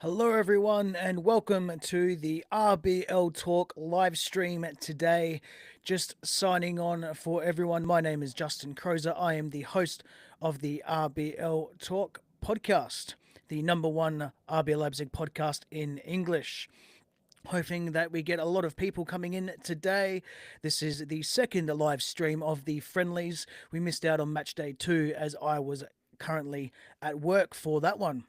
Hello, everyone, and welcome to the RBL Talk live stream today. Just signing on for everyone. My name is Justin Crozer. I am the host of the RBL Talk podcast, the number one RB Leipzig podcast in English. Hoping that we get a lot of people coming in today. This is the second live stream of the friendlies. We missed out on match day two as I was currently at work for that one.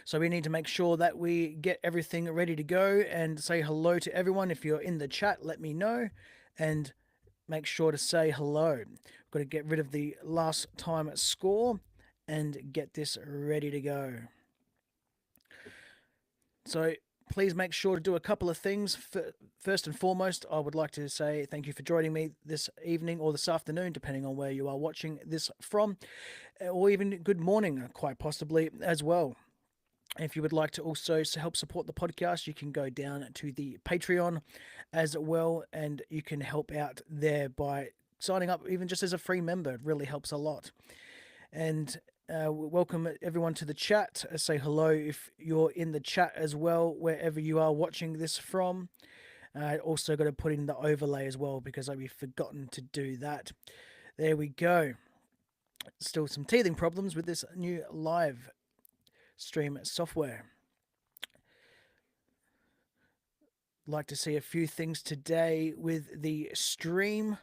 So we need to make sure that we get everything ready to go and say hello to everyone. If you're in the chat, let me know and make sure to say hello. We've got to get rid of the last time score and get this ready to go. So please make sure to do a couple of things. First and foremost, I would like to say thank you for joining me this evening or this afternoon, depending on where you are watching this from, or even good morning, quite possibly as well. If you would like to also help support the podcast, you can go down to the Patreon as well, and you can help out there by signing up, even just as a free member. It really helps a lot. And welcome everyone to the chat. Say hello if you're in the chat as well, wherever you are watching this from. I also got to put in the overlay as well because I've forgotten to do that. There we go. Still some teething problems with this new live stream software. Like to see a few things today with the stream,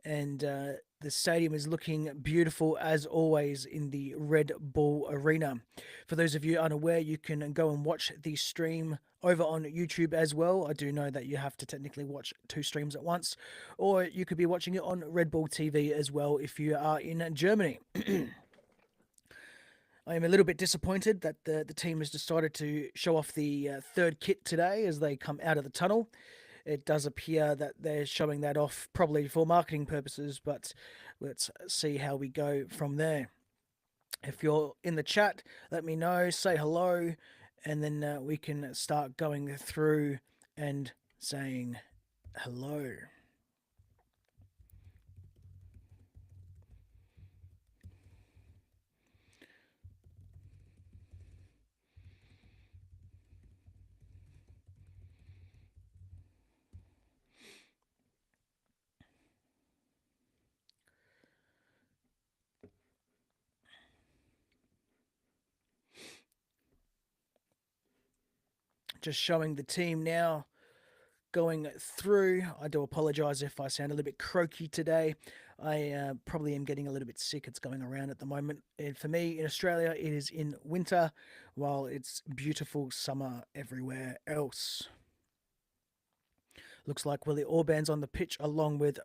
and the stadium is looking beautiful as always in the Red Bull Arena. For those of you unaware, you can go and watch the stream over on YouTube as well. I do know that you have to technically watch two streams at once, or you could be watching it on Red Bull TV as well if you are in Germany. I am a little bit disappointed that the team has decided to show off the third kit today as they come out of the tunnel. It does appear that they're showing that off probably for marketing purposes, but let's see how we go from there. If you're in the chat, let me know, say hello, and then we can start going through and saying hello. Just showing the team now going through. I do apologize if I sound a little bit croaky today. I probably am getting a little bit sick. It's going around at the moment. And for me in Australia, it is in winter, while it's beautiful summer everywhere else. Looks like Willie Orban's on the pitch along with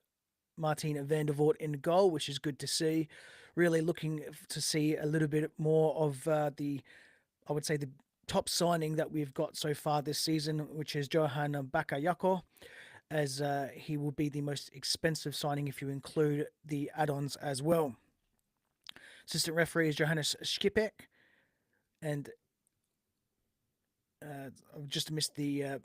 Martin van der Voort in goal, which is good to see. Really looking to see a little bit more of I would say, the top signing that we've got so far this season, which is Johan Bakayoko, as he will be the most expensive signing if you include the add-ons as well. Assistant referee is Johannes Skipek, and I've just missed the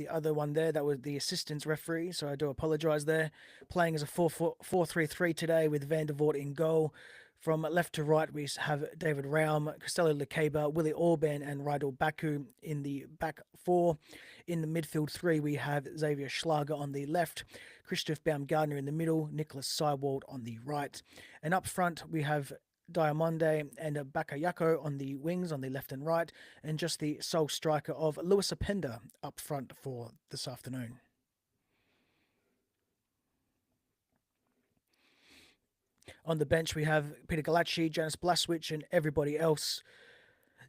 other one there. That was the assistant's referee, so I do apologise there. Playing as a 4-3-3 today with Van der Voort in goal. From left to right, we have David Raum, Costello Lekeba, Willie Orban, and Rydal Baku in the back four. In the midfield three, we have Xavier Schlager on the left, Christoph Baumgartner in the middle, Nicholas Seiwald on the right. And up front, we have Diamonde and Bakayako on the wings on the left and right, and just the sole striker of Lewis Openda up front for this afternoon. On the bench, we have Peter Galacci, Janis Blaswich, and everybody else.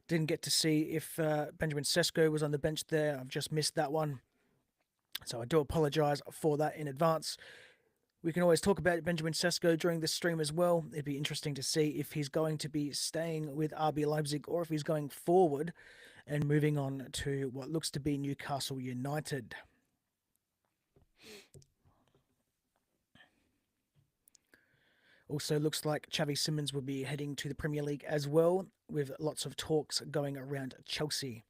Didn't get to see if Benjamin Sesko was on the bench there. I've just missed that one. So I do apologise for that in advance. We can always talk about Benjamin Sesko during this stream as well. It'd be interesting to see if he's going to be staying with RB Leipzig or if he's going forward and moving on to what looks to be Newcastle United. Also looks like Xavi Simons will be heading to the Premier League as well, with lots of talks going around Chelsea.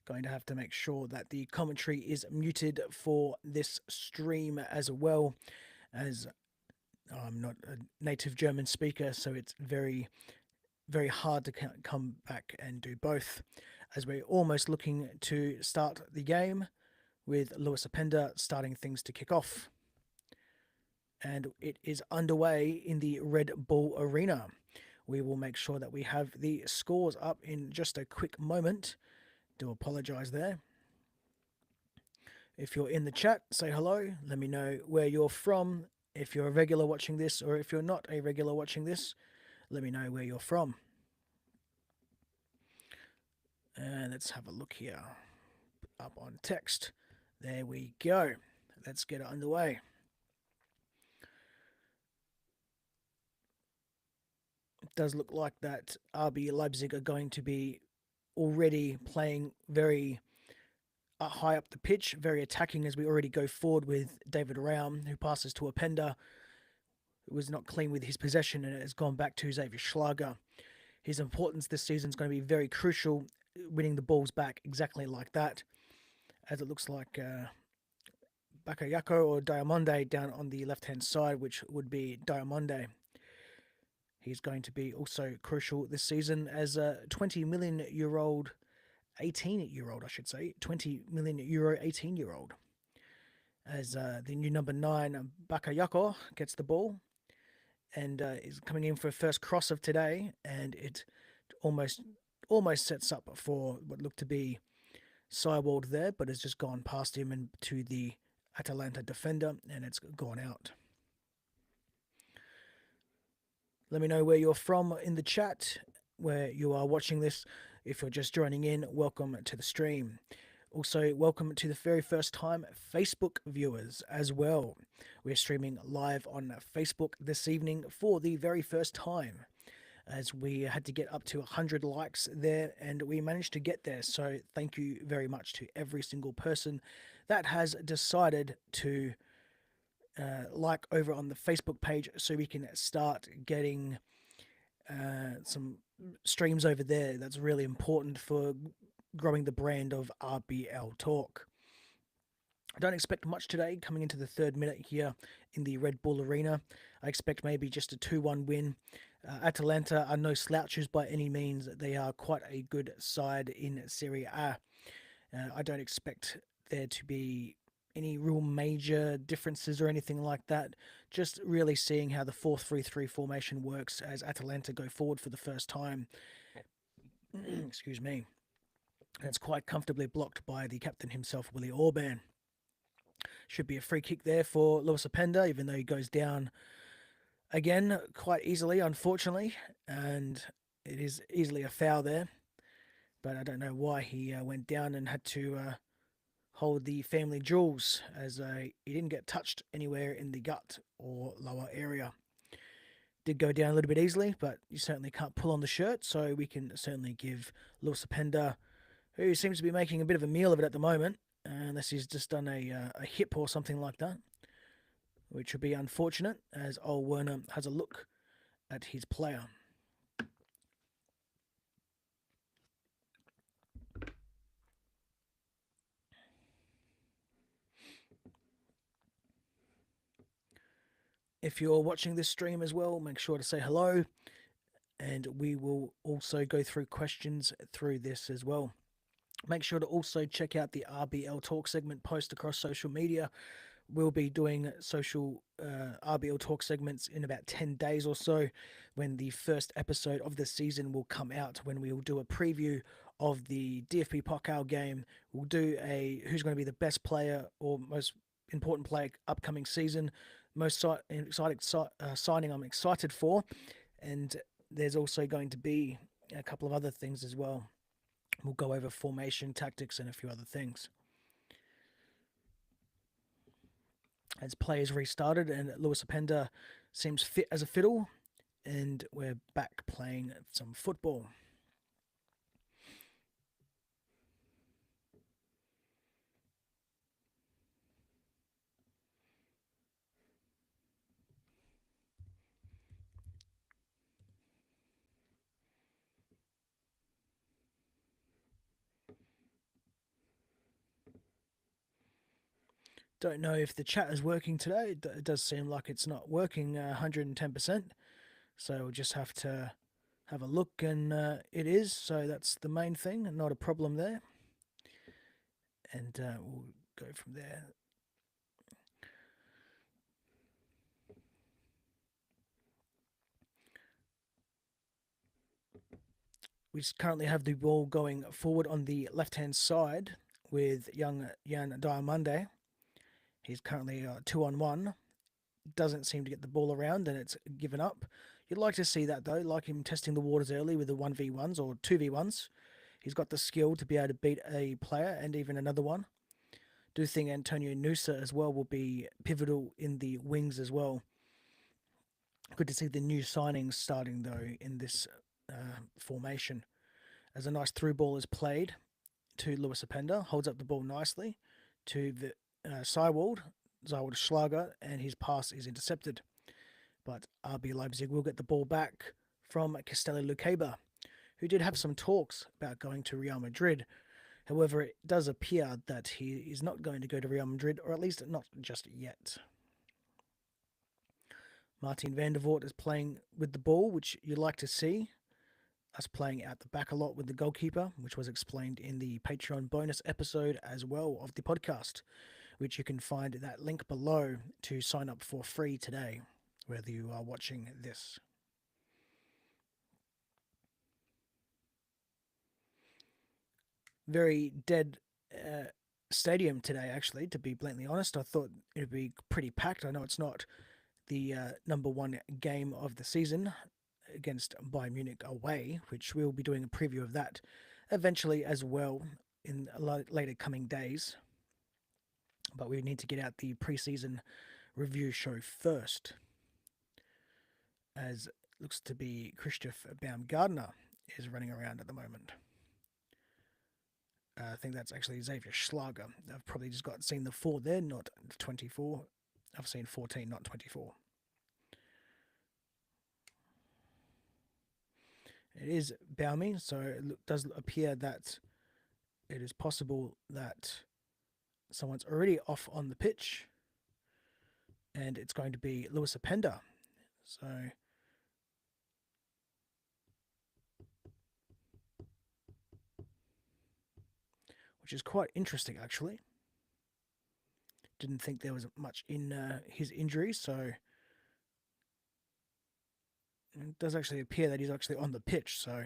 Going to have to make sure that the commentary is muted for this stream as well, as I'm not a native German speaker, so it's very, very hard to come back and do both. As we're almost looking to start the game with Lewis Openda starting things to kick off. And it is underway in the Red Bull Arena. We will make sure that we have the scores up in just a quick moment. Do apologise there. If you're in the chat, say hello. Let me know where you're from. If you're a regular watching this, or if you're not a regular watching this, let me know where you're from. And let's have a look here. Up on text. There we go. Let's get it underway. It does look like that RB Leipzig are going to be already playing very high up the pitch, very attacking as we already go forward with David Raum, who passes to Openda, who was not clean with his possession and has gone back to Xavier Schlager. His importance this season is going to be very crucial, winning the balls back exactly like that, as it looks like Bakayoko or Diamonde down on the left-hand side, which would be Diamonde. He's going to be also crucial this season as a 20 million year old, 18-year old, I should say, 20 million euro 18-year old. As the new number 9, Bakayoko, gets the ball and is coming in for a first cross of today, and it almost sets up for what looked to be Sidewalled there, but has just gone past him and to the Atalanta defender, and it's gone out. Let me know where you're from in the chat, where you are watching this. If you're just joining in, welcome to the stream. Also, welcome to the very first time Facebook viewers as well. We're streaming live on Facebook this evening for the very first time, as we had to get up to 100 likes there, and we managed to get there. So thank you very much to every single person that has decided to like over on the Facebook page, so we can start getting some streams over there. That's really important for growing the brand of RBL Talk. I don't expect much today coming into the third minute here in the Red Bull Arena. I expect maybe just a 2-1 win. Atalanta are no slouches by any means. They are quite a good side in Serie A. I don't expect there to be any real major differences or anything like that. Just really seeing how the 4-3-3 formation works as Atalanta go forward for the first time. Excuse me. And it's quite comfortably blocked by the captain himself, Willie Orban. Should be a free kick there for Lewis Openda, even though he goes down again quite easily, unfortunately. And it is easily a foul there. But I don't know why he went down and had to hold the family jewels, as he didn't get touched anywhere in the gut or lower area. Did go down a little bit easily, but you certainly can't pull on the shirt, so we can certainly give Lewis Openda, who seems to be making a bit of a meal of it at the moment, unless he's just done a hip or something like that, which would be unfortunate, as Ole Werner has a look at his player. If you're watching this stream as well, make sure to say hello, and we will also go through questions through this as well. Make sure to also check out the RBL Talk segment post across social media. We'll be doing social RBL Talk segments in about 10 days or so, when the first episode of the season will come out, when we will do a preview of the DFB Pokal game. We'll do a who's going to be the best player or most important player upcoming season, most exciting signing I'm excited for, and there's also going to be a couple of other things as well. We'll go over formation, tactics, and a few other things. As players restarted, and Lewis Openda seems fit as a fiddle, and we're back playing some football. Don't know if the chat is working today. It does seem like it's not working 110%. So we'll just have to have a look, and it is. So that's the main thing, and not a problem there. And we'll go from there. We currently have the ball going forward on the left-hand side with young Jan Diamande. He's currently 2-on-1. Doesn't seem to get the ball around, and it's given up. You'd like to see that, though, like him testing the waters early with the 1v1s or 2v1s. He's got the skill to be able to beat a player and even another one. Do think Antonio Nusa as well will be pivotal in the wings as well. Good to see the new signings starting, though, in this formation. As a nice through ball is played to Lewis Openda, holds up the ball nicely to the Seiwald Schlager, and his pass is intercepted. But RB Leipzig will get the ball back from Castello Luqueba, who did have some talks about going to Real Madrid. However, it does appear that he is not going to go to Real Madrid, or at least not just yet. Martin van der Voort is playing with the ball, which you like to see. Us playing out the back a lot with the goalkeeper, which was explained in the Patreon bonus episode as well of the podcast, which you can find that link below to sign up for free today, whether you are watching this. Very dead stadium today, actually, to be bluntly honest. I thought it would be pretty packed. I know it's not the number one game of the season against Bayern Munich away, which we'll be doing a preview of that eventually as well in later coming days. But we need to get out the preseason review show first, as it looks to be Christoph Baumgartner is running around at the moment. I think that's actually Xavier Schlager. I've probably just seen the 4 there, not 24. I've seen 14, not 24. It is Baumi, so it does appear that it is possible that someone's already off on the pitch, and it's going to be Lewis Openda. So which is quite interesting, actually. Didn't think there was much in his injury, so it does actually appear that he's actually on the pitch, so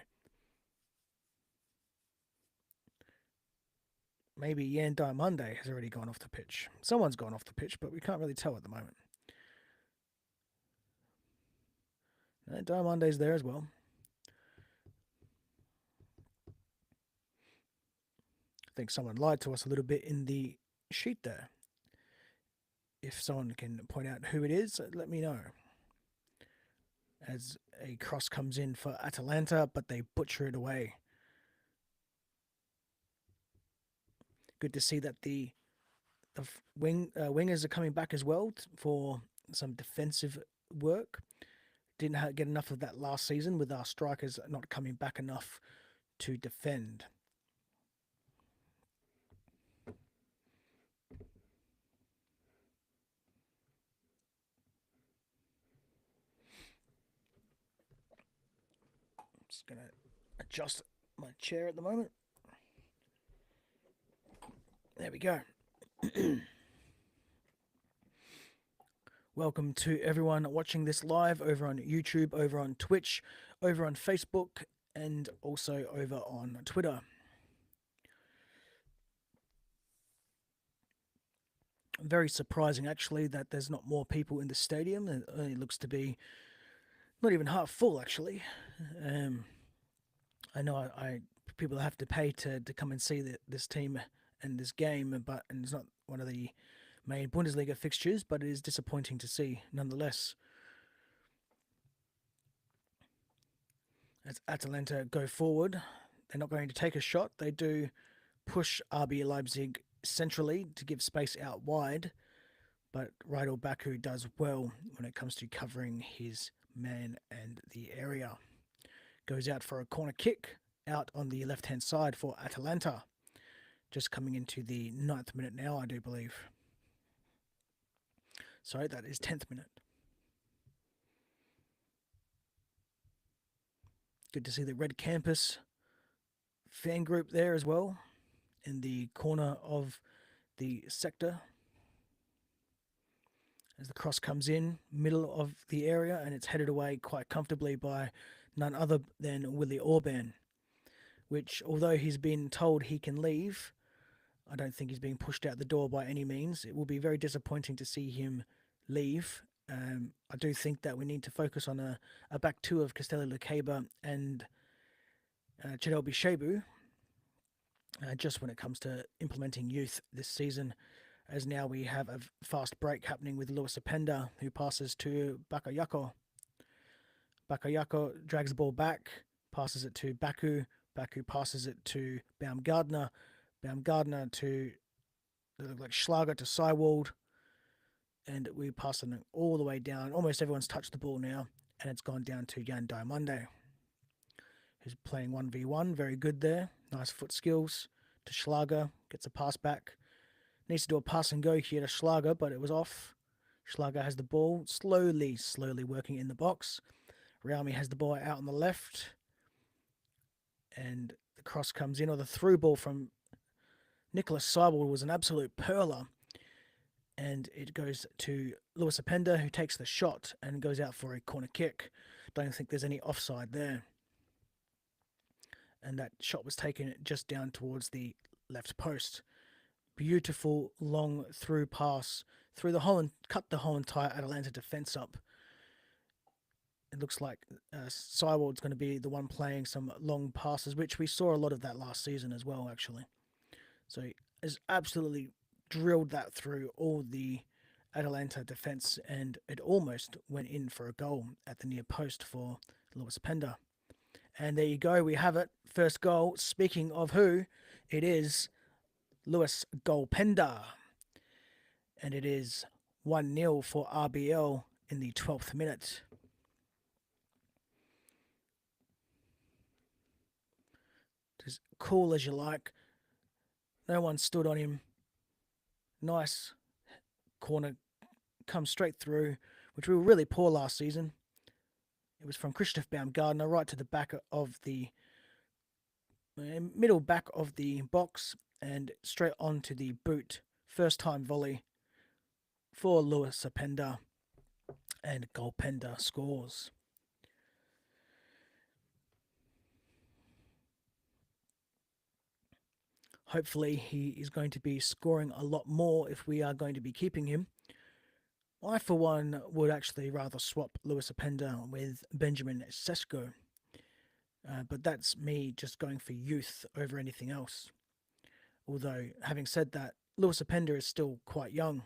maybe Jan Diamande has already gone off the pitch. Someone's gone off the pitch, but we can't really tell at the moment. No, Diamande's there as well. I think someone lied to us a little bit in the sheet there. If someone can point out who it is, let me know. As a cross comes in for Atalanta, but they butcher it away. Good to see that the wingers are coming back as well for some defensive work. Didn't get enough of that last season with our strikers not coming back enough to defend. I'm just going to adjust my chair at the moment. There we go. Welcome to everyone watching this live over on YouTube, over on Twitch, over on Facebook, and also over on Twitter. Very surprising, actually, that there's not more people in the stadium. It only looks to be not even half full, actually. I know people have to pay to come and see this team and this game, and it's not one of the main Bundesliga fixtures, but it is disappointing to see nonetheless. As Atalanta go forward, they're not going to take a shot. They do push RB Leipzig centrally to give space out wide, but Rydal Baku does well when it comes to covering his man and the area. Goes out for a corner kick out on the left-hand side for Atalanta. Just coming into the 9th minute now, I do believe. Sorry, that is 10th minute. Good to see the Red Campus fan group there as well in the corner of the sector as the cross comes in, middle of the area, and it's headed away quite comfortably by none other than Willie Orban, which, although he's been told he can leave, I don't think he's being pushed out the door by any means. It will be very disappointing to see him leave. I do think that we need to focus on a back two of Castelli Lucaba and Chidobe Shebu, just when it comes to implementing youth this season, as now we have a fast break happening with Lewis Apenda, who passes to Bakayako. Bakayako drags the ball back, passes it to Baku. Baku passes it to Baumgardner. Baumgardner to like Schlager to Seiwald. And we pass it all the way down. Almost everyone's touched the ball now, and it's gone down to Jan Diamande, who's playing 1v1. Very good there. Nice foot skills to Schlager. Gets a pass back. Needs to do a pass and go here to Schlager, but it was off. Schlager has the ball, slowly working in the box. Raumi has the ball out on the left. And the cross comes in, or the through ball from Nicholas Seiwald was an absolute perler. And it goes to Lewis Apenda, who takes the shot and goes out for a corner kick. Don't think there's any offside there. And that shot was taken just down towards the left post. Beautiful long through pass through the whole and cut the whole entire Atalanta defence up. It looks like Seiwald's going to be the one playing some long passes, which we saw a lot of that last season as well, actually. So he has absolutely drilled that through all the Atalanta defence, and it almost went in for a goal at the near post for Lewis Apenda. And there you go, we have it. First goal. Speaking of who, it is Lewis Golpenda. And it is 1-0 for RBL in the 12th minute. As cool as you like. No one stood on him. Nice corner comes straight through, which we were really poor last season. It was from Christoph Baumgardner right to the back of the middle back of the box and straight onto the boot. First time volley for Lewis Apenda, and Golpenda scores. Hopefully he is going to be scoring a lot more if we are going to be keeping him. I, for one, would actually rather swap Lewis Apenda with Benjamin Sesko. But that's me just going for youth over anything else. Although, having said that, Lewis Apenda is still quite young.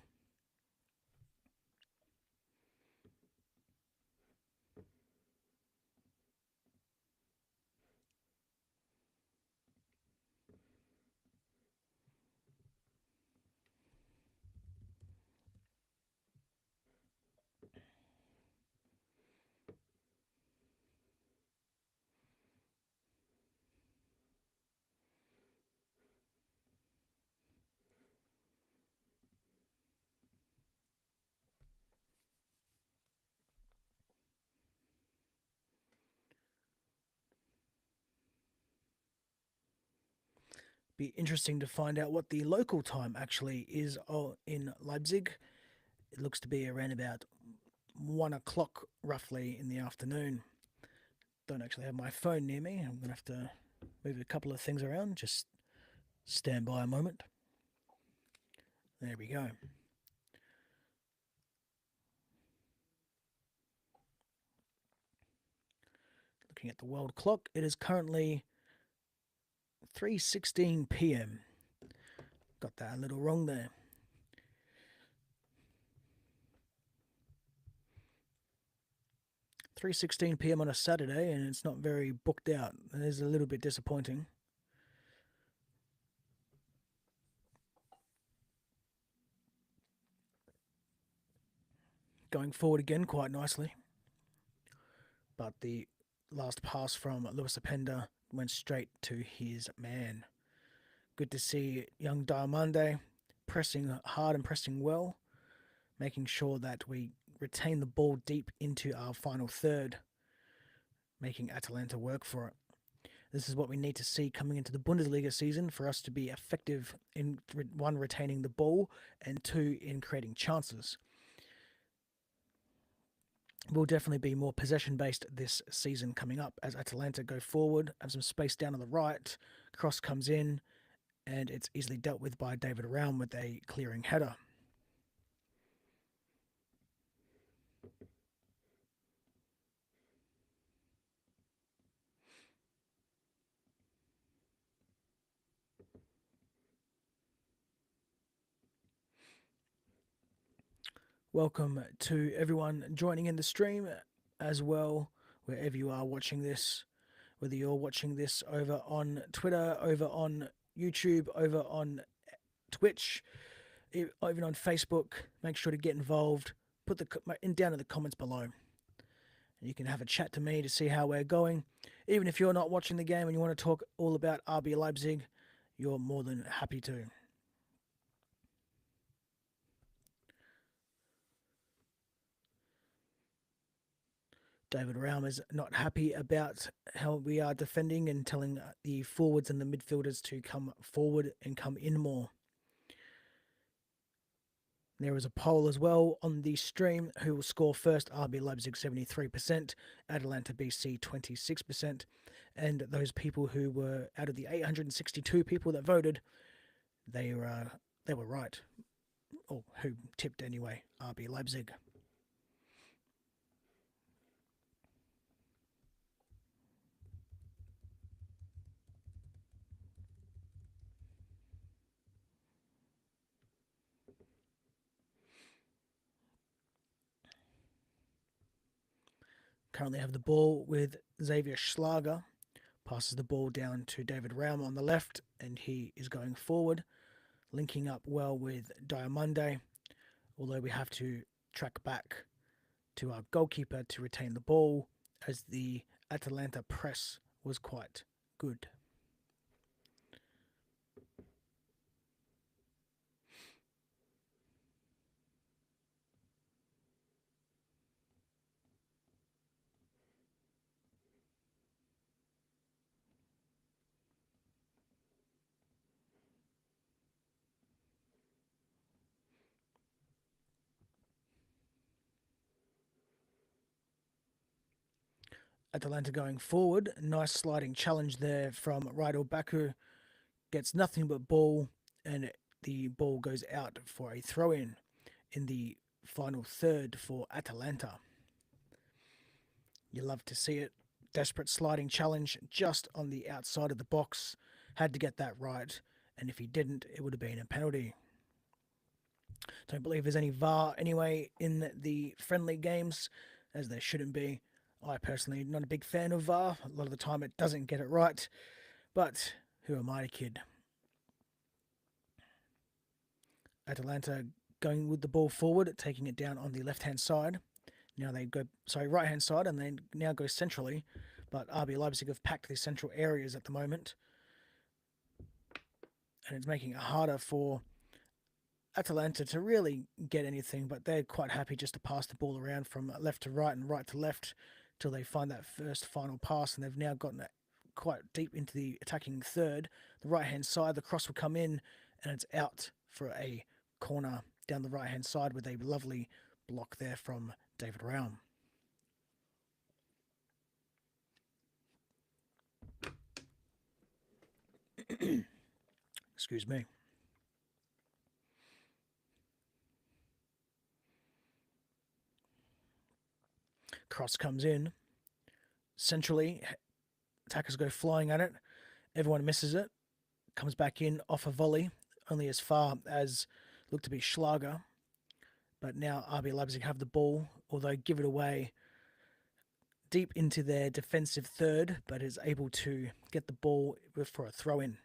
Be interesting to find out what the local time actually is in Leipzig. It looks to be around about 1 o'clock roughly in the afternoon. Don't actually have my phone near me. I'm going to have to move a couple of things around. Just stand by a moment. There we go. Looking at the world clock, it is currently 3:16 p.m. Got that a little wrong there. $3:16 p.m. on a Saturday, and it's not very booked out. It is a little bit disappointing. Going forward again quite nicely. But the last pass from Lewis Apenda went straight to his man. Good to see young Diamande pressing hard and pressing well. making sure that we retain the ball deep into our final third, making Atalanta work for it. This is what we need to see coming into the Bundesliga season for us to be effective in one, retaining the ball, and two, in creating chances. Will definitely be more possession based this season coming up as Atalanta go forward, have some space down on the right, cross comes in, and it's easily dealt with by David Raum with a clearing header. Welcome to everyone joining in the stream as well, wherever you are watching this, whether you're watching this over on Twitter, over on YouTube, over on Twitch, even on Facebook. Make sure to get involved. Put down in the comments below, and you can have a chat to me to see how we're going. Even if you're not watching the game and you want to talk all about RB Leipzig, you're more than happy to. David Raum is not happy about how we are defending and telling the forwards and the midfielders to come forward and come in more. There is a poll as well on the stream. Who will score first? RB Leipzig 73%, Atalanta BC 26%. And those people who were, out of the 862 people that voted, they were right. Or who tipped anyway, RB Leipzig. Currently have the ball with Xavier Schlager. Passes the ball down to David Raum on the left, and he is going forward, linking up well with Diamande, although we have to track back to our goalkeeper to retain the ball, as the Atalanta press was quite good. Atalanta going forward. Nice sliding challenge there from Rydal Baku. Gets nothing but ball, and the ball goes out for a throw-in in the final third for Atalanta. You love to see it. Desperate sliding challenge just on the outside of the box. Had to get that right, and if he didn't, it would have been a penalty. Don't believe there's any VAR anyway in the friendly games, as there shouldn't be. I personally not a big fan of VAR. A lot of the time it doesn't get it right, but who am I to kid? Atalanta going with the ball forward, taking it down on the left-hand side. Now they go, right-hand side, and they now go centrally. But RB Leipzig have packed the central areas at the moment, and it's making it harder for Atalanta to really get anything. But they're quite happy just to pass the ball around from left to right and right to left till they find that first final pass, and they've now gotten quite deep into the attacking third. The right-hand side, the cross will come in, and it's out for a corner down the right-hand side with a lovely block there from David Raum. Excuse me. Cross comes in. Centrally, attackers go flying at it. Everyone misses it. Comes back in off a volley, only as far as looked to be Schlager. But now RB Leipzig have the ball, although give it away deep into their defensive third, but is able to get the ball for a throw-in.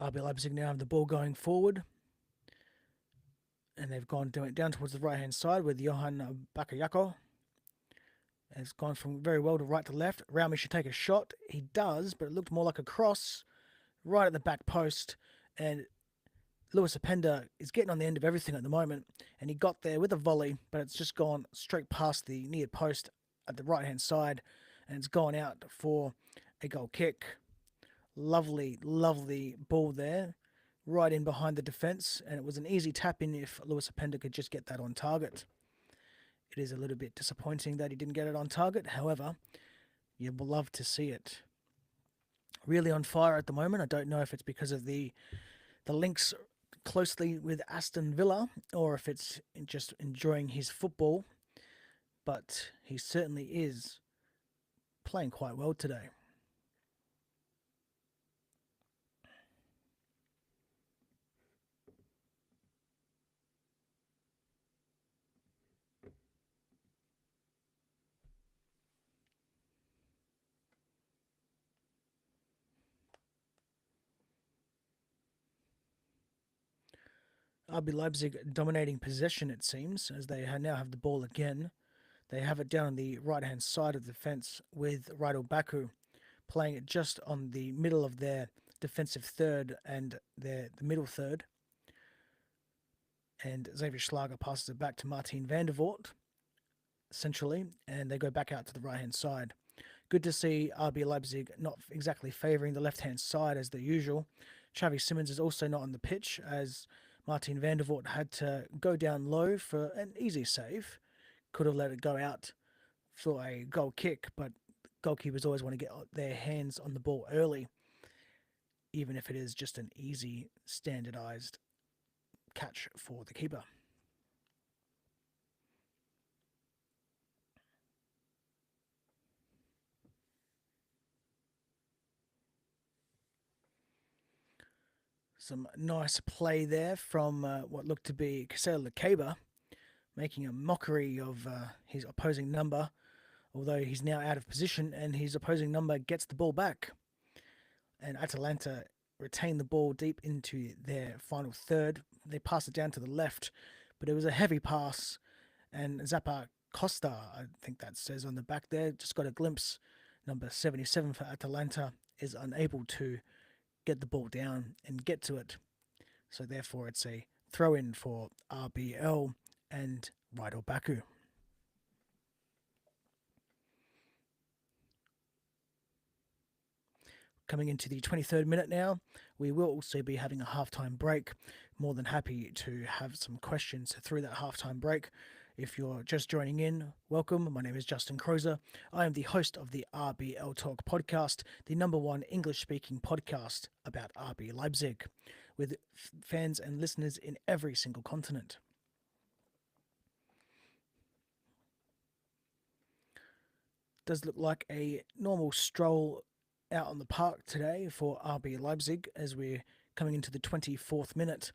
RB Leipzig now have the ball going forward, and they've gone down towards the right hand side with Johan Bakayako. Has gone from very well to right to left. Raumi should take a shot. He does, but it looked more like a cross right at the back post. And Lewis Openda is getting on the end of everything at the moment. And he got there with a volley, but it's just gone straight past the near post at the right hand side. And it's gone out for a goal kick. Lovely, lovely ball there. Right in behind the defence. And it was an easy tap in if Lewis Openda could just get that on target. It is a little bit disappointing that he didn't get it on target. However, you will love to see it. Really on fire at the moment. I don't know if it's because of the links closely with Aston Villa or if it's just enjoying his football, but he certainly is playing quite well today. RB Leipzig dominating possession, it seems, as they now have the ball again. They have it down on the right-hand side of the fence with Rydel Baku playing it just on the middle of their defensive third and the middle third. And Xavier Schlager passes it back to Martin van der Voort, centrally, and they go back out to the right-hand side. Good to see RB Leipzig not exactly favouring the left-hand side as the usual. Xavi Simons is also not on the pitch as Martin van der Voort had to go down low for an easy save. Could have let it go out for a goal kick, but goalkeepers always want to get their hands on the ball early, even if it is just an easy, standardised catch for the keeper. Some nice play there from what looked to be Kasel Lekeba, making a mockery of his opposing number, although he's now out of position and his opposing number gets the ball back. And Atalanta retain the ball deep into their final third. They pass it down to the left, but it was a heavy pass, and Zappa Costa, I think that says on the back there, just got a glimpse. Number 77 for Atalanta is unable to get the ball down and get to it. So therefore it's a throw in for RBL and Rydel Baku. Coming into the 23rd minute now, we will also be having a halftime break. More than happy to have some questions through that halftime break. If you're just joining in, welcome. My name is Justin Crozer. I am the host of the RBL Talk podcast, the number one English-speaking podcast about RB Leipzig, with fans and listeners in every single continent. Does look like a normal stroll out on the park today for RB Leipzig as we're coming into the 24th minute.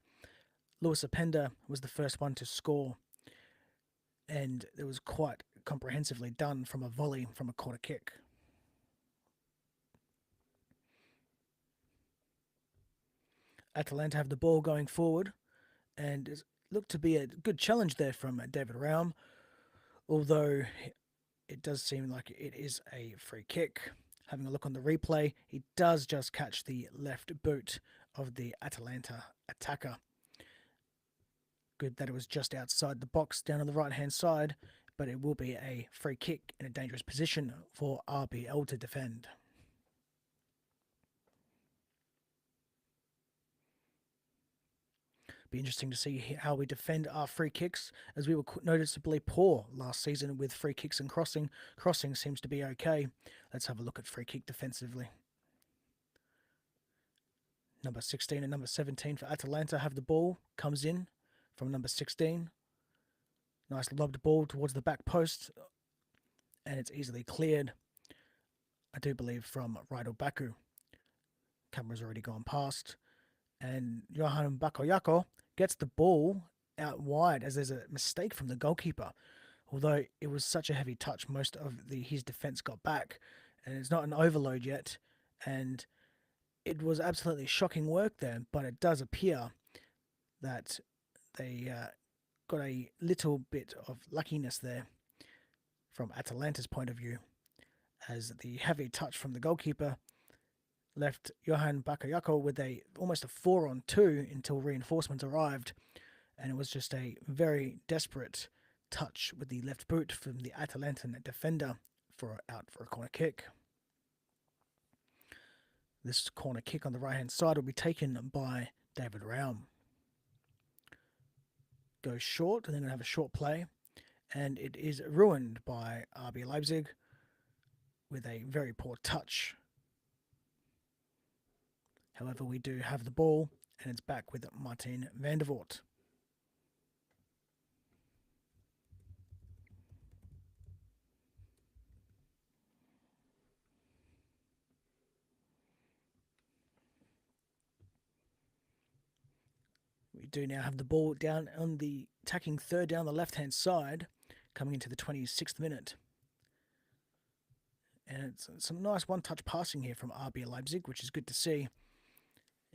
Lewis Openda was the first one to score, and it was quite comprehensively done from a volley from a corner kick. Atalanta have the ball going forward, and it looked to be a good challenge there from David Raum, although it does seem like it is a free kick. Having a look on the replay, he does just catch the left boot of the Atalanta attacker. Good that it was just outside the box down on the right-hand side, but it will be a free kick in a dangerous position for RBL to defend. Be interesting to see how we defend our free kicks, as we were noticeably poor last season with free kicks and crossing. Crossing seems to be okay. Let's have a look at free kick defensively. Number 16 and number 17 for Atalanta have the ball. Comes in from number 16. Nice lobbed ball towards the back post, and it's easily cleared, I do believe, from Rydel Baku. Camera's already gone past. And Johan Bakoyako gets the ball out wide as there's a mistake from the goalkeeper. Although it was such a heavy touch, most of his defence got back. And it's not an overload yet. And It was absolutely shocking work there, but it does appear that they got a little bit of luckiness there from Atalanta's point of view, as the heavy touch from the goalkeeper left Johan Bakayoko with a almost a 4-on-2 until reinforcements arrived, and it was just a very desperate touch with the left boot from the Atalantan defender out for a corner kick. This corner kick on the right hand side will be taken by David Raum. Goes short, and they're going to have a short play, and it is ruined by RB Leipzig with a very poor touch. However, we do have the ball, and it's back with Martin van der Voort. We do now have the ball down on the attacking third down the left-hand side, coming into the 26th minute. And it's some nice one-touch passing here from RB Leipzig, which is good to see.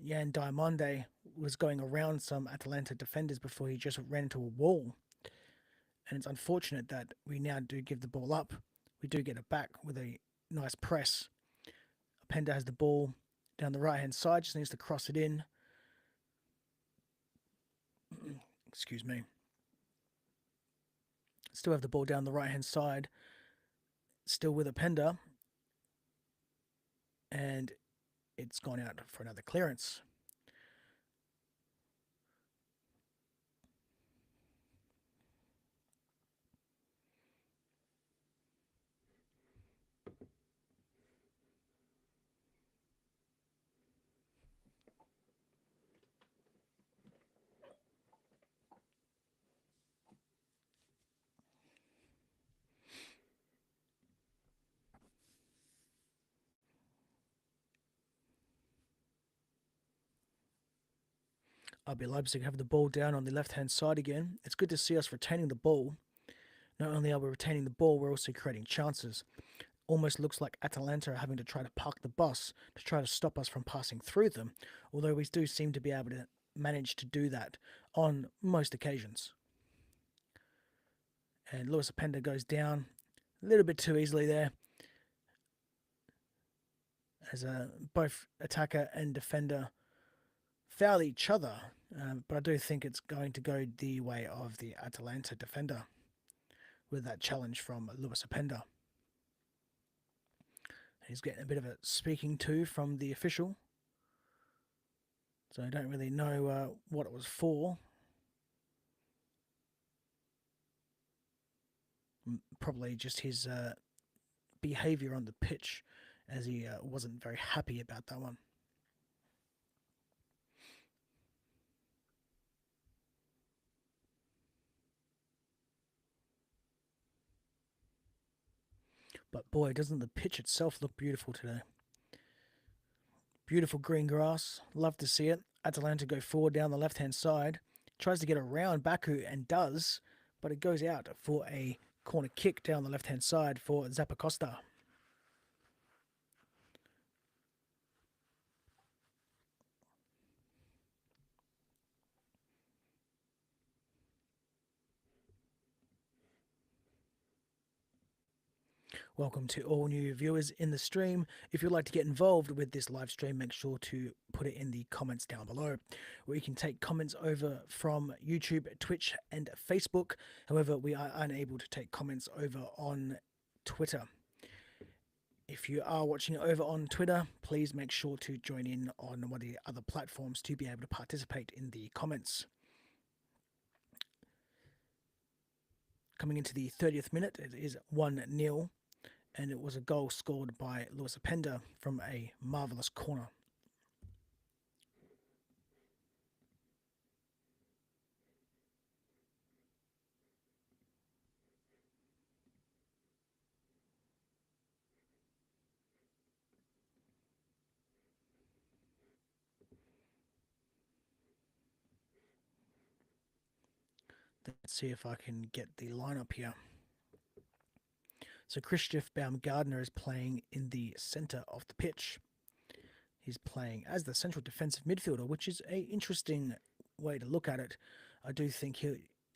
Jan Diamonde was going around some Atalanta defenders before he just ran into a wall. And it's unfortunate that we now do give the ball up. We do get it back with a nice press. Openda has the ball down the right-hand side, just needs to cross it in. Excuse me. Still have the ball down the right-hand side. Still with Openda. And it's gone out for another clearance. RB Leipzig have the ball down on the left-hand side again. It's good to see us retaining the ball. Not only are we retaining the ball, we're also creating chances. Almost looks like Atalanta are having to try to park the bus to try to stop us from passing through them, although we do seem to be able to manage to do that on most occasions. And Luis Openda goes down a little bit too easily there, as both attacker and defender foul each other, but I do think it's going to go the way of the Atalanta defender with that challenge from Luis Openda. He's getting a bit of a speaking to from the official, so I don't really know what it was for. Probably just his behaviour on the pitch, as he wasn't very happy about that one. But boy, doesn't the pitch itself look beautiful today. Beautiful green grass. Love to see it. Atalanta go forward down the left-hand side. Tries to get around Baku and does, but it goes out for a corner kick down the left-hand side for Zappacosta. Welcome to all new viewers in the stream. If you'd like to get involved with this live stream, make sure to put it in the comments down below, where you can take comments over from YouTube, Twitch, and Facebook. However, we are unable to take comments over on Twitter. If you are watching over on Twitter, please make sure to join in on one of the other platforms to be able to participate in the comments. Coming into the 30th minute, it is 1-0. And it was a goal scored by Luis Openda from a marvellous corner. Let's see if I can get the lineup here. So Christoph Baumgartner is playing in the centre of the pitch. He's playing as the central defensive midfielder, which is a interesting way to look at it. I do think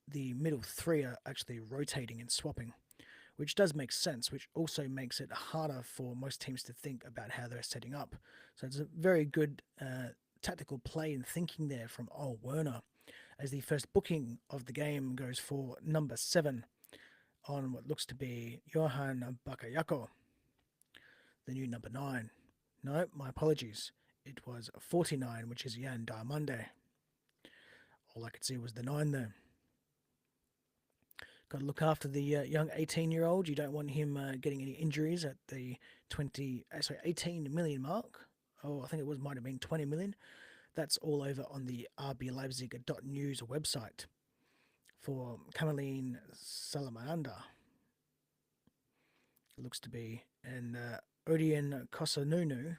the middle three are actually rotating and swapping, which does make sense, which also makes it harder for most teams to think about how they're setting up. So it's a very good tactical play and thinking there from Ole Werner, as the first booking of the game goes for number 7 on what looks to be Johan Bakayako, the new number 9. No, my apologies. It was 49, which is Jan Diamande. All I could see was the 9 there. Got to look after the young 18-year-old. You don't want him getting any injuries at the 18 million mark. Oh, I think might have been 20 million. That's all over on the rbleipzig.news website for Cameline Salamander. It looks to be. And Odion Kosanunu,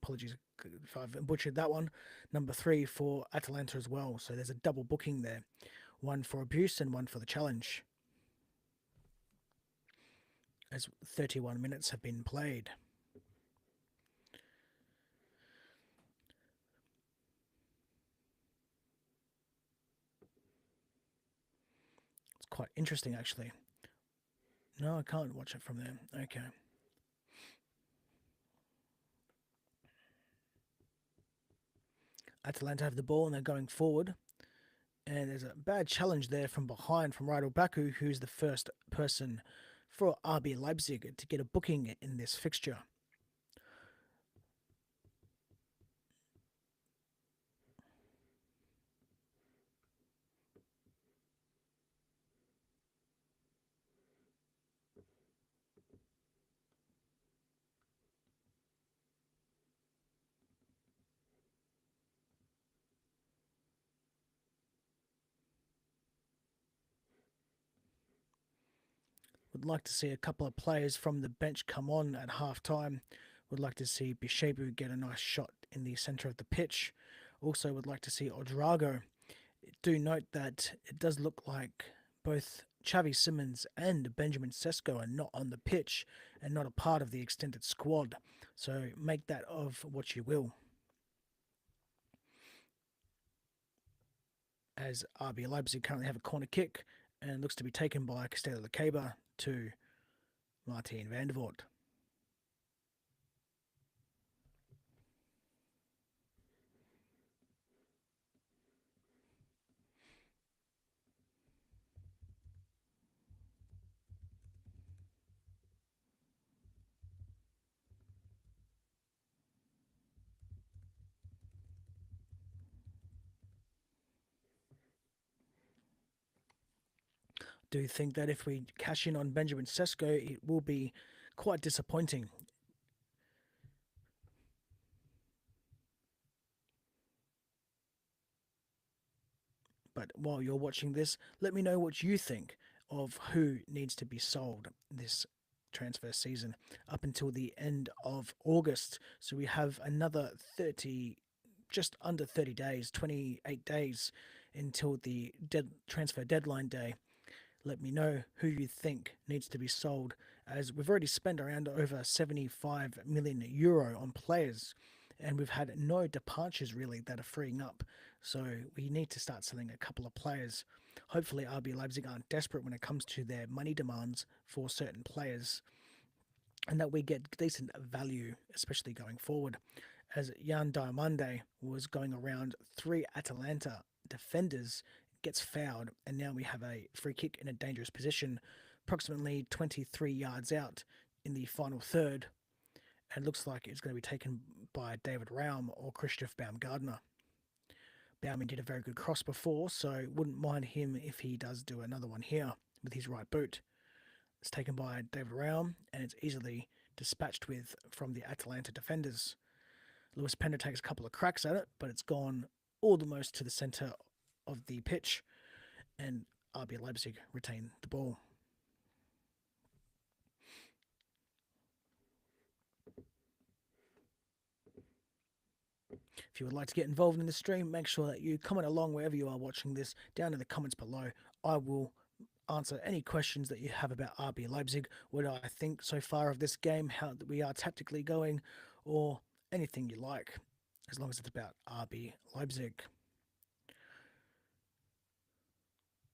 apologies if I've butchered that one, number 3 for Atalanta as well. So there's a double booking there. One for abuse and one for the challenge, as 31 minutes have been played. It's quite interesting, actually. No, I can't watch it from there. Okay. Atalanta have the ball and they're going forward. And there's a bad challenge there from behind from Rydal Baku, who's the first person for RB Leipzig to get a booking in this fixture. Would like to see a couple of players from the bench come on at half time. Would like to see Bishebu get a nice shot in the centre of the pitch. Also would like to see Odrago. Do note that it does look like both Xavi Simons and Benjamin Sesko are not on the pitch and not a part of the extended squad. So make that of what you will. As RB Leipzig currently have a corner kick and looks to be taken by Castello Lacaba to Martin van der Voort. Do think that if we cash in on Benjamin Sesko, it will be quite disappointing. But while you're watching this, let me know what you think of who needs to be sold this transfer season up until the end of August. So we have another 30, just under 30 days, 28 days until the transfer deadline day. Let me know who you think needs to be sold, as we've already spent around over 75 million euro on players, and we've had no departures really that are freeing up. So we need to start selling a couple of players. Hopefully RB Leipzig aren't desperate when it comes to their money demands for certain players, and that we get decent value, especially going forward. As Jan Diamande was going around 3 Atalanta defenders, gets fouled, and now we have a free kick in a dangerous position, approximately 23 yards out in the final third, and looks like it's going to be taken by David Raum or Christoph Baumgartner. Bauman did a very good cross before, so wouldn't mind him if he does do another one here with his right boot. It's taken by David Raum, and it's easily dispatched with from the Atalanta defenders. Lewis Pender takes a couple of cracks at it, but it's gone almost to the centre of the pitch, and RB Leipzig retain the ball. If you would like to get involved in the stream, make sure that you comment along wherever you are watching this down in the comments below. I will answer any questions that you have about RB Leipzig, what I think so far of this game, how we are tactically going, or anything you like, as long as it's about RB Leipzig.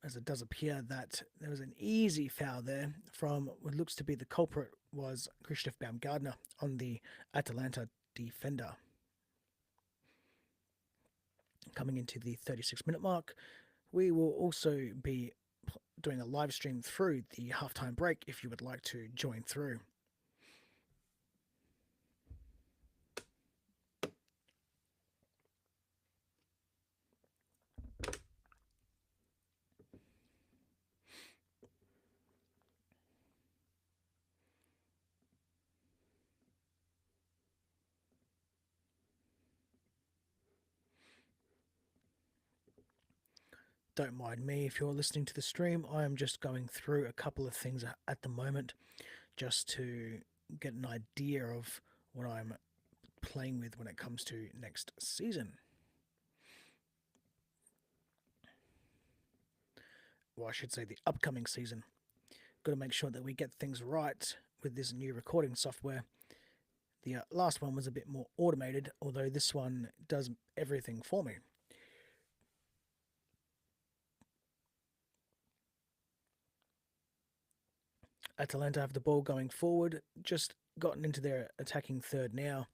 As it does appear that there was an easy foul there from what looks to be the culprit was Christoph Baumgartner on the Atalanta defender. Coming into the 36-minute mark, we will also be doing a live stream through the halftime break if you would like to join through. Don't mind me if you're listening to the stream. I am just going through a couple of things at the moment just to get an idea of what I'm playing with when it comes to next season. Well, I should say the upcoming season. Got to make sure that we get things right with this new recording software. The last one was a bit more automated, although this one does everything for me. Atalanta have the ball going forward, just gotten into their attacking third now,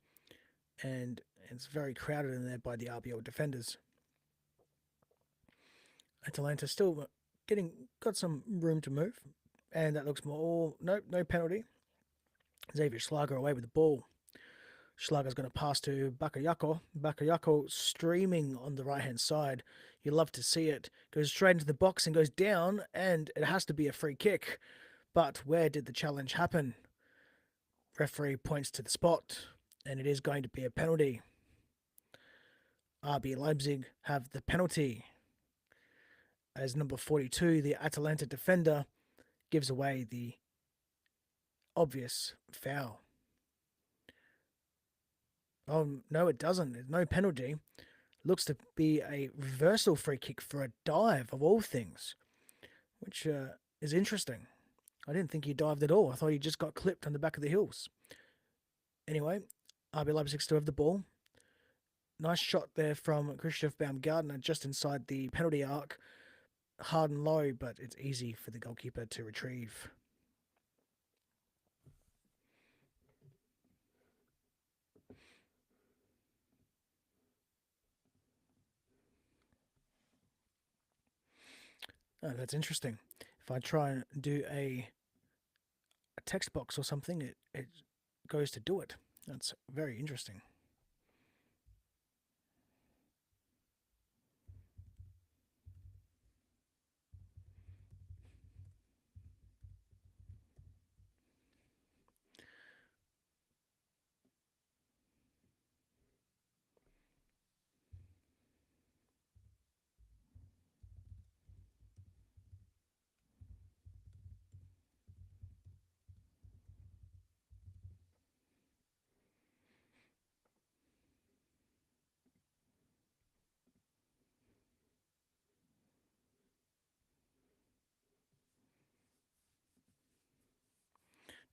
and it's very crowded in there by the RBL defenders. Atalanta still got some room to move, and that looks more. Nope, no penalty. Xavier Schlager away with the ball. Schlager's going to pass to Bakayoko. Bakayoko streaming on the right hand side. You love to see it. Goes straight into the box and goes down, and it has to be a free kick. But where did the challenge happen? Referee points to the spot, and it is going to be a penalty. RB Leipzig have the penalty as number 42, the Atalanta defender, gives away the obvious foul. Oh, no, it doesn't. There's no penalty. Looks to be a reversal free kick for a dive, of all things, which is interesting. I didn't think he dived at all. I thought he just got clipped on the back of the heels. Anyway, RB Leipzig still have the ball. Nice shot there from Christoph Baumgartner just inside the penalty arc. Hard and low, but it's easy for the goalkeeper to retrieve. Oh, that's interesting. If I try and do a text box or something, it goes to do it. That's very interesting.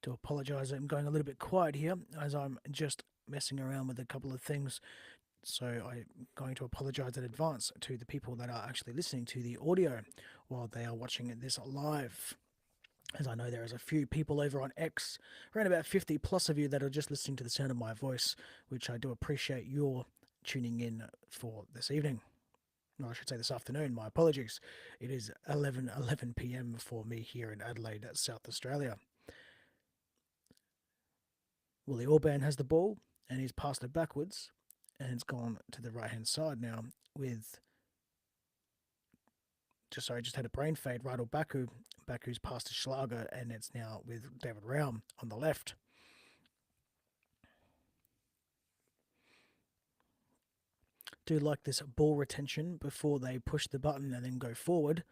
To apologise, I'm going a little bit quiet here as I'm just messing around with a couple of things. So I'm going to apologise in advance to the people that are actually listening to the audio while they are watching this live. As I know there is a few people over on X, around about 50 plus of you that are just listening to the sound of my voice, which I do appreciate your tuning in for this evening. No, I should say this afternoon. My apologies. It is 11 p.m. for me here in Adelaide, South Australia. Willie Orban has the ball and he's passed it backwards and it's gone to the right hand side now with just had a brain fade. Rydal Baku. Baku's passed to Schlager and it's now with David Raum on the left. Do like this ball retention before they push the button and then go forward.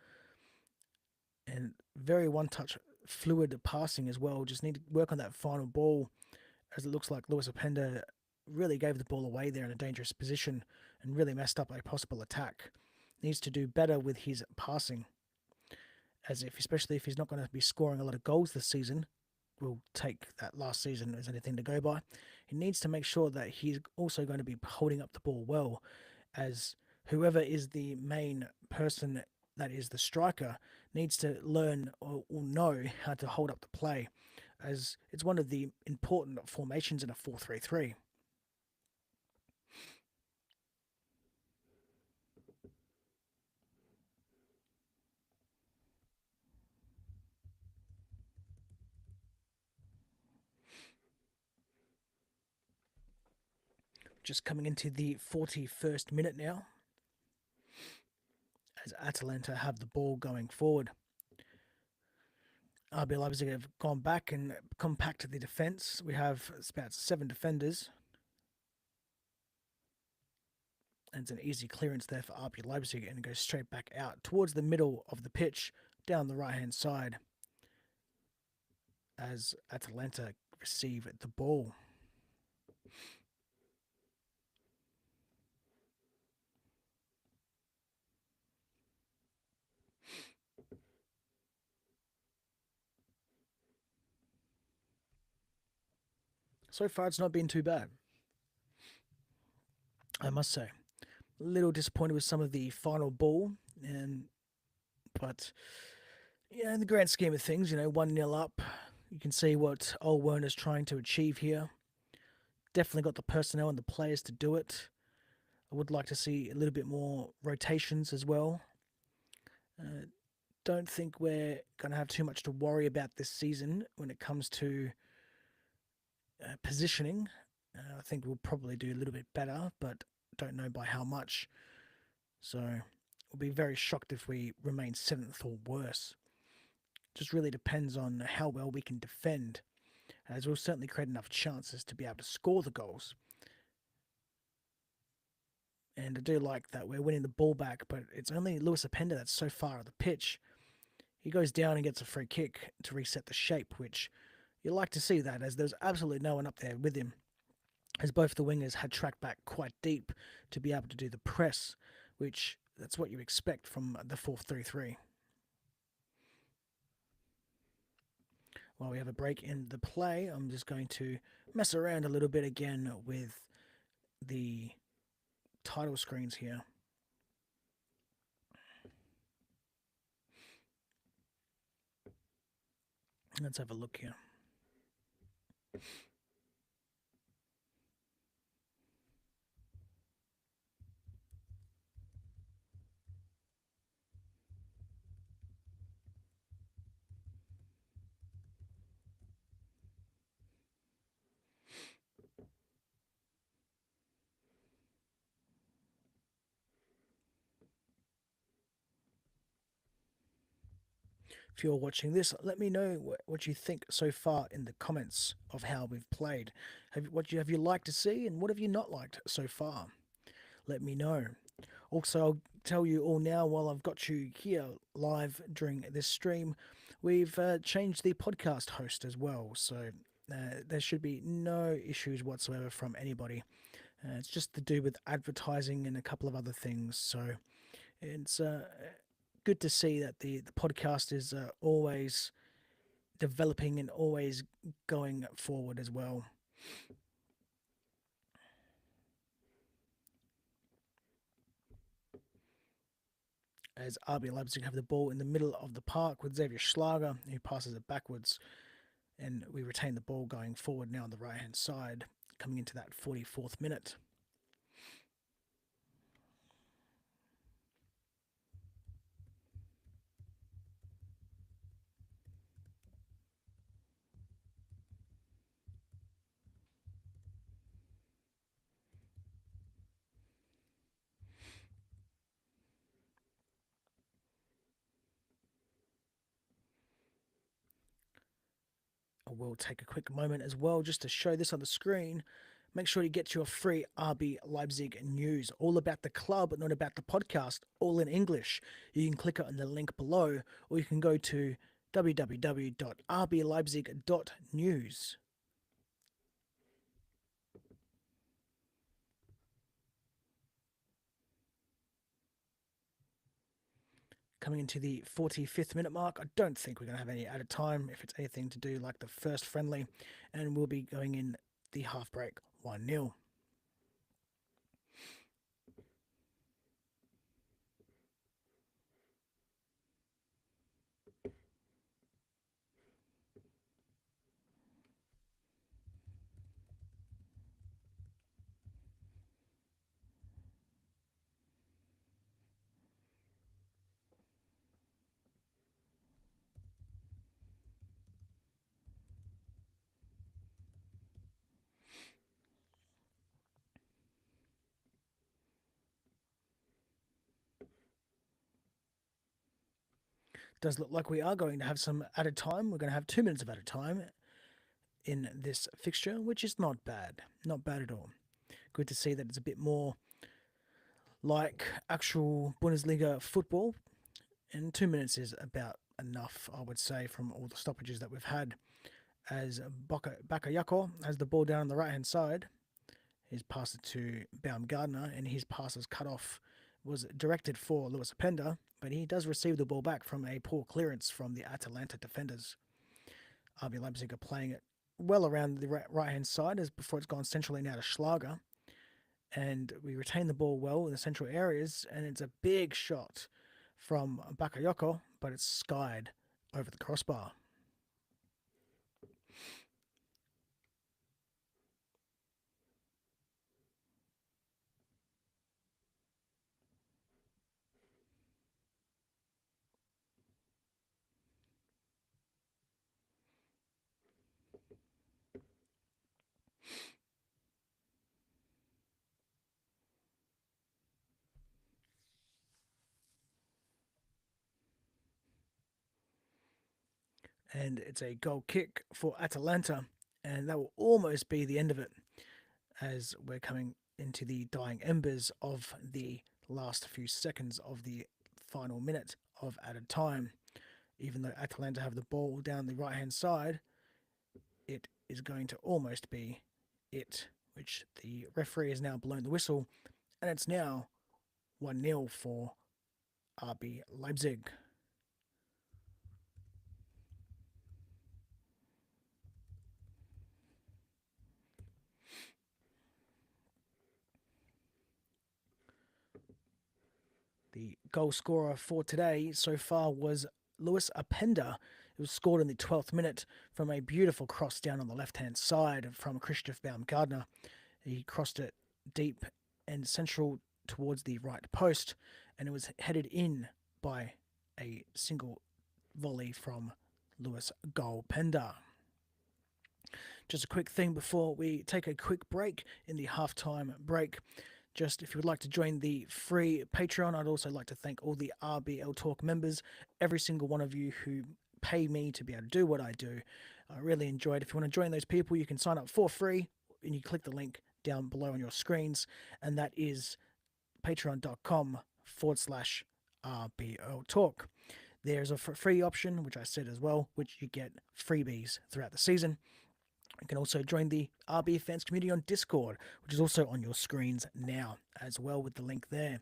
And very one-touch fluid passing as well. Just need to work on that final ball, as it looks like Lewis Openda really gave the ball away there in a dangerous position and really messed up a possible attack. Needs to do better with his passing, especially if he's not going to be scoring a lot of goals this season. will take that last season as anything to go by. He needs to make sure that he's also going to be holding up the ball well, as whoever is the main person that is the striker needs to learn or know how to hold up the play, as it's one of the important formations in a 4-3-3. Just coming into the 41st minute now, as Atalanta have the ball going forward. RB Leipzig have gone back and compacted the defence. We have about 7 defenders. And it's an easy clearance there for RB Leipzig, and it goes straight back out towards the middle of the pitch, down the right-hand side, as Atalanta receive the ball. So far, it's not been too bad, I must say. A little disappointed with some of the final ball, but yeah, in the grand scheme of things, 1-0 up. You can see what Ole Werner's trying to achieve here. Definitely got the personnel and the players to do it. I would like to see a little bit more rotations as well. Don't think we're going to have too much to worry about this season when it comes to positioning. I think we'll probably do a little bit better, but don't know by how much. So we'll be very shocked if we remain 7th or worse. Just really depends on how well we can defend, as we'll certainly create enough chances to be able to score the goals. And I do like that we're winning the ball back, but it's only Lewis Openda that's so far on the pitch. He goes down and gets a free kick to reset the shape, which you like to see that, as there's absolutely no one up there with him, as both the wingers had tracked back quite deep to be able to do the press, which that's what you expect from the 4-3-3. While we have a break in the play, I'm just going to mess around a little bit again with the title screens here. Let's have a look here. If you're watching this, let me know what you think so far in the comments of how we've played. Have you liked to see, and what have you not liked so far? Let me know. Also, I'll tell you all now while I've got you here live during this stream, we've changed the podcast host as well, so there should be no issues whatsoever from anybody. It's just to do with advertising and a couple of other things, so it's good to see that the podcast is always developing and always going forward as well. As RB Leipzig have the ball in the middle of the park with Xavier Schlager, who passes it backwards, and we retain the ball going forward now on the right hand side, coming into that 44th minute. I will take a quick moment as well just to show this on the screen. Make sure you get your free RB Leipzig news, all about the club, not about the podcast, all in English. You can click on the link below, or you can go to www.rbleipzig.news. coming into the 45th minute mark. I don't think we're going to have any added time if it's anything to do like the first friendly, and we'll be going in the half break 1-0. Does look like we are going to have some added time. We're going to have 2 minutes of added time in this fixture, which is not bad. Not bad at all. Good to see that it's a bit more like actual Bundesliga football, and 2 minutes is about enough, I would say, from all the stoppages that we've had. As Bakayoko has the ball down on the right hand side, he's passed it to Baumgartner, and his pass is cut off. Was directed for Lewis Openda, but he does receive the ball back from a poor clearance from the Atalanta defenders. RB Leipzig are playing it well around the right hand side as before it's gone centrally now to Schlager. And we retain the ball well in the central areas, and it's a big shot from Bakayoko, but it's skied over the crossbar. And it's a goal kick for Atalanta, and that will almost be the end of it as we're coming into the dying embers of the last few seconds of the final minute of added time. Even though Atalanta have the ball down the right hand side, it is going to almost be it, which the referee has now blown the whistle, and it's now 1-0 for RB Leipzig. The goal scorer for today so far was Lewis Openda. It was scored in the 12th minute from a beautiful cross down on the left-hand side from Christoph Baumgartner. He crossed it deep and central towards the right post, and it was headed in by a single volley from Lewis Openda. Just a quick thing before we take a quick break in the halftime break. Just if you would like to join the free Patreon, I'd also like to thank all the RBL Talk members, every single one of you who pay me to be able to do what I do. I really enjoy it. If you want to join those people, you can sign up for free and you click the link down below on your screens, and that is patreon.com/RBL Talk. There's a free option, which I said as well, which you get freebies throughout the season. You can also join the RB fans community on Discord, which is also on your screens now as well with the link there.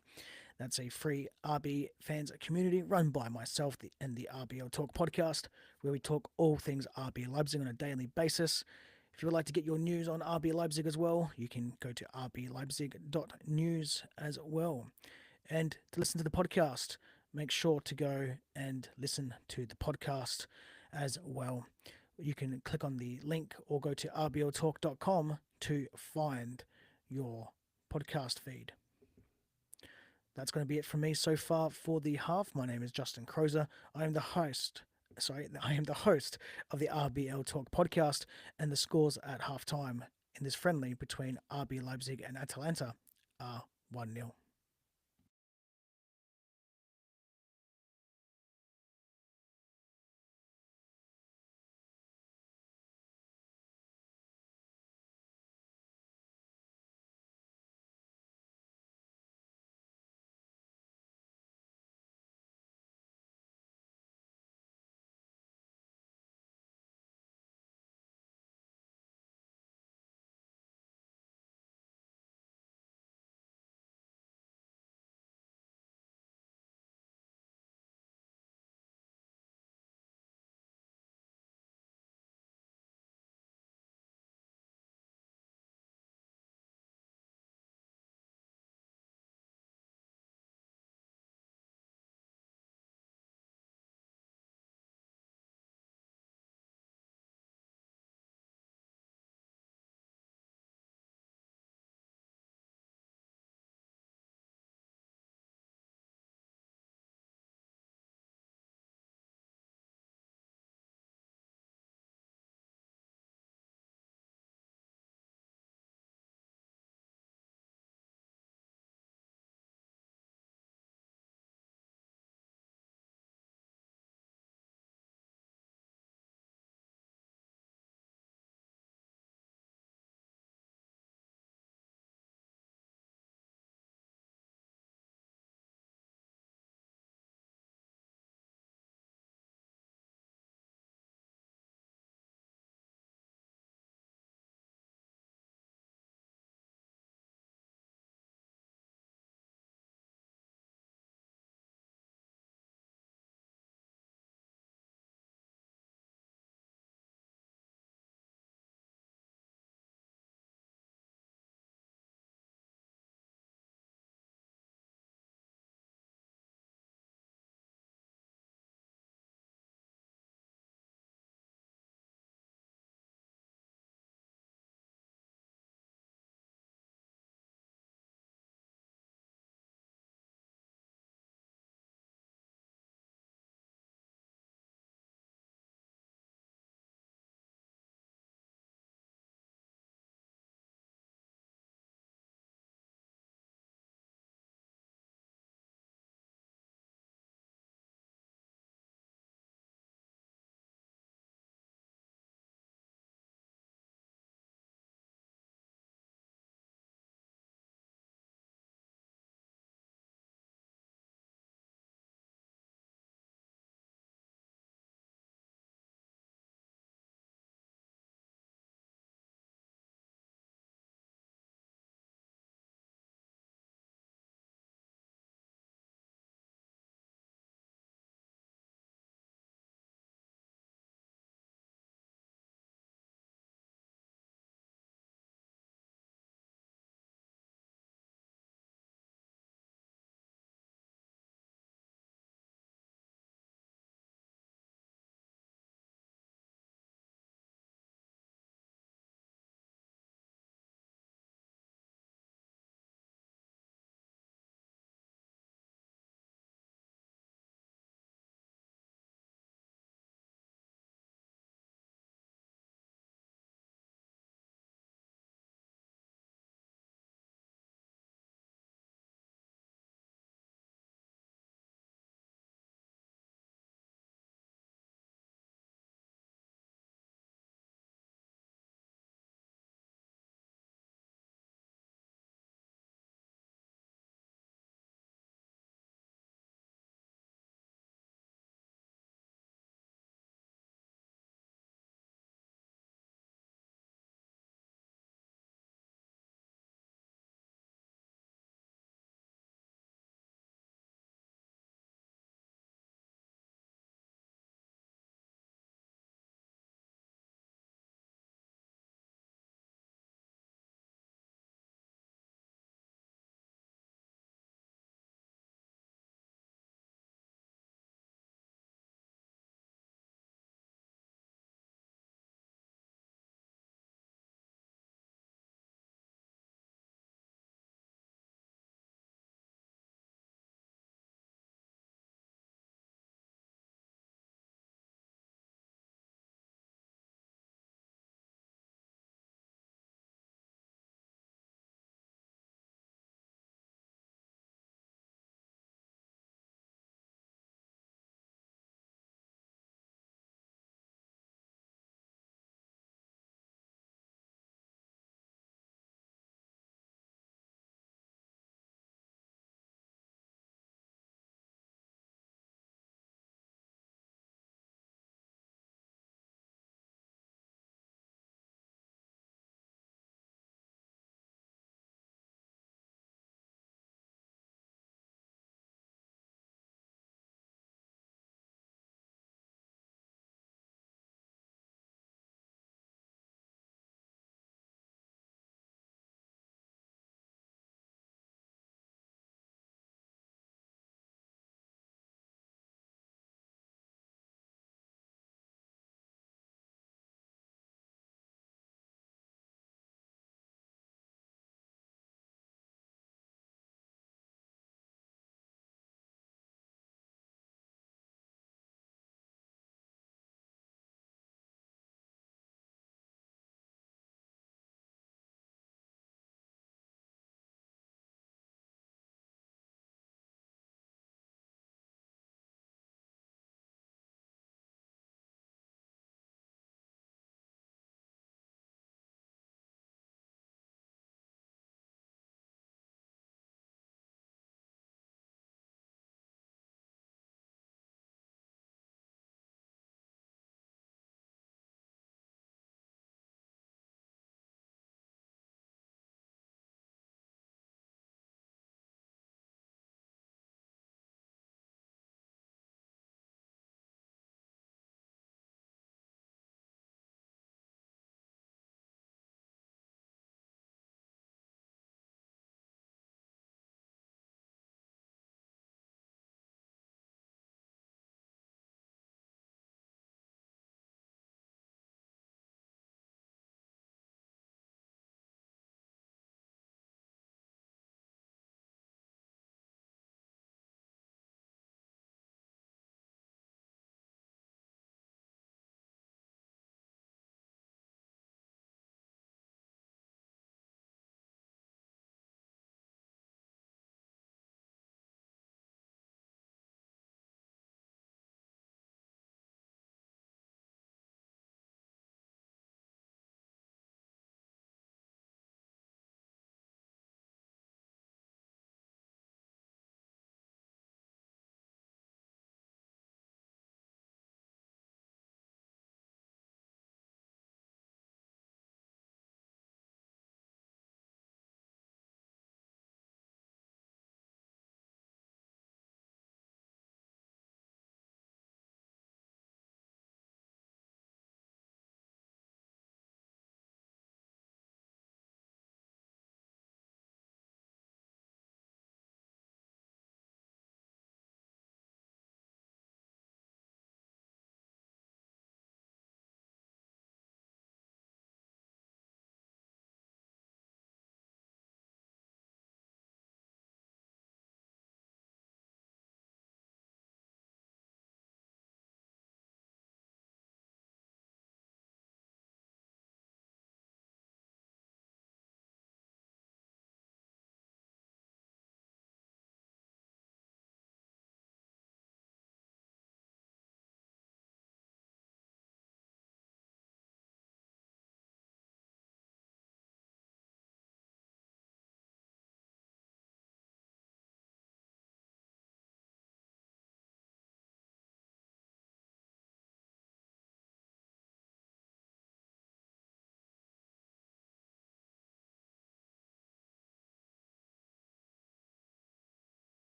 That's a free RB fans community run by myself and the RBL Talk podcast, where we talk all things RB Leipzig on a daily basis. If you would like to get your news on RB Leipzig as well, you can go to rbleipzig.news as well. And to listen to the podcast, make sure to go and listen to the podcast as well. You can click on the link or go to rbltalk.com to find your podcast feed. That's going to be it from me so far for the half. My name is Justin Crozer. I am the host of the RBL Talk podcast, and the scores at halftime in this friendly between RB Leipzig and Atalanta are 1-0.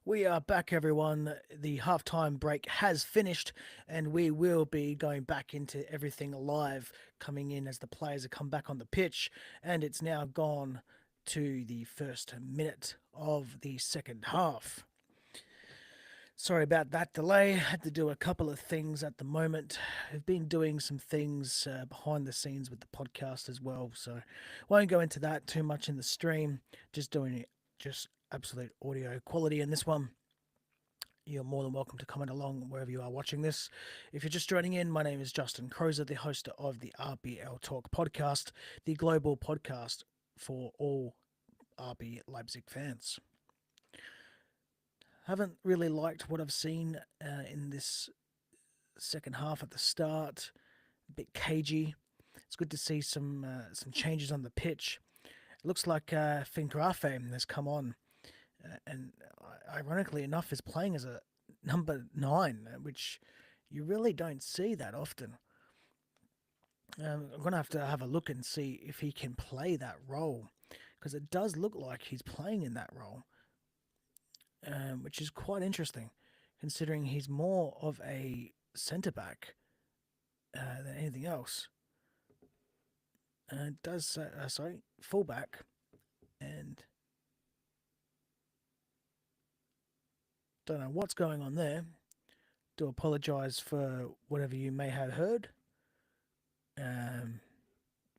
We are back, everyone. The halftime break has finished, and we will be going back into everything live, coming in as the players have come back on the pitch. And it's now gone to the first minute of the second half. Sorry about that delay. Had to do a couple of things at the moment. I've been doing some things behind the scenes with the podcast as well, so won't go into that too much in the stream. Just doing it, just absolute audio quality in this one. You're more than welcome to comment along wherever you are watching this. If you're just joining in, my name is Justin Crozer, the host of the RBL Talk podcast, the global podcast for all RB Leipzig fans. Haven't really liked what I've seen in this second half at the start. A bit cagey. It's good to see some changes on the pitch. It looks like Fingrafe has come on, and ironically enough, is playing as a number 9, which you really don't see that often. I'm going to have a look and see if he can play that role, because it does look like he's playing in that role, which is quite interesting, considering he's more of a centre back than anything else. It does sorry, fullback, and don't know what's going on there. Do apologise for whatever you may have heard. Um,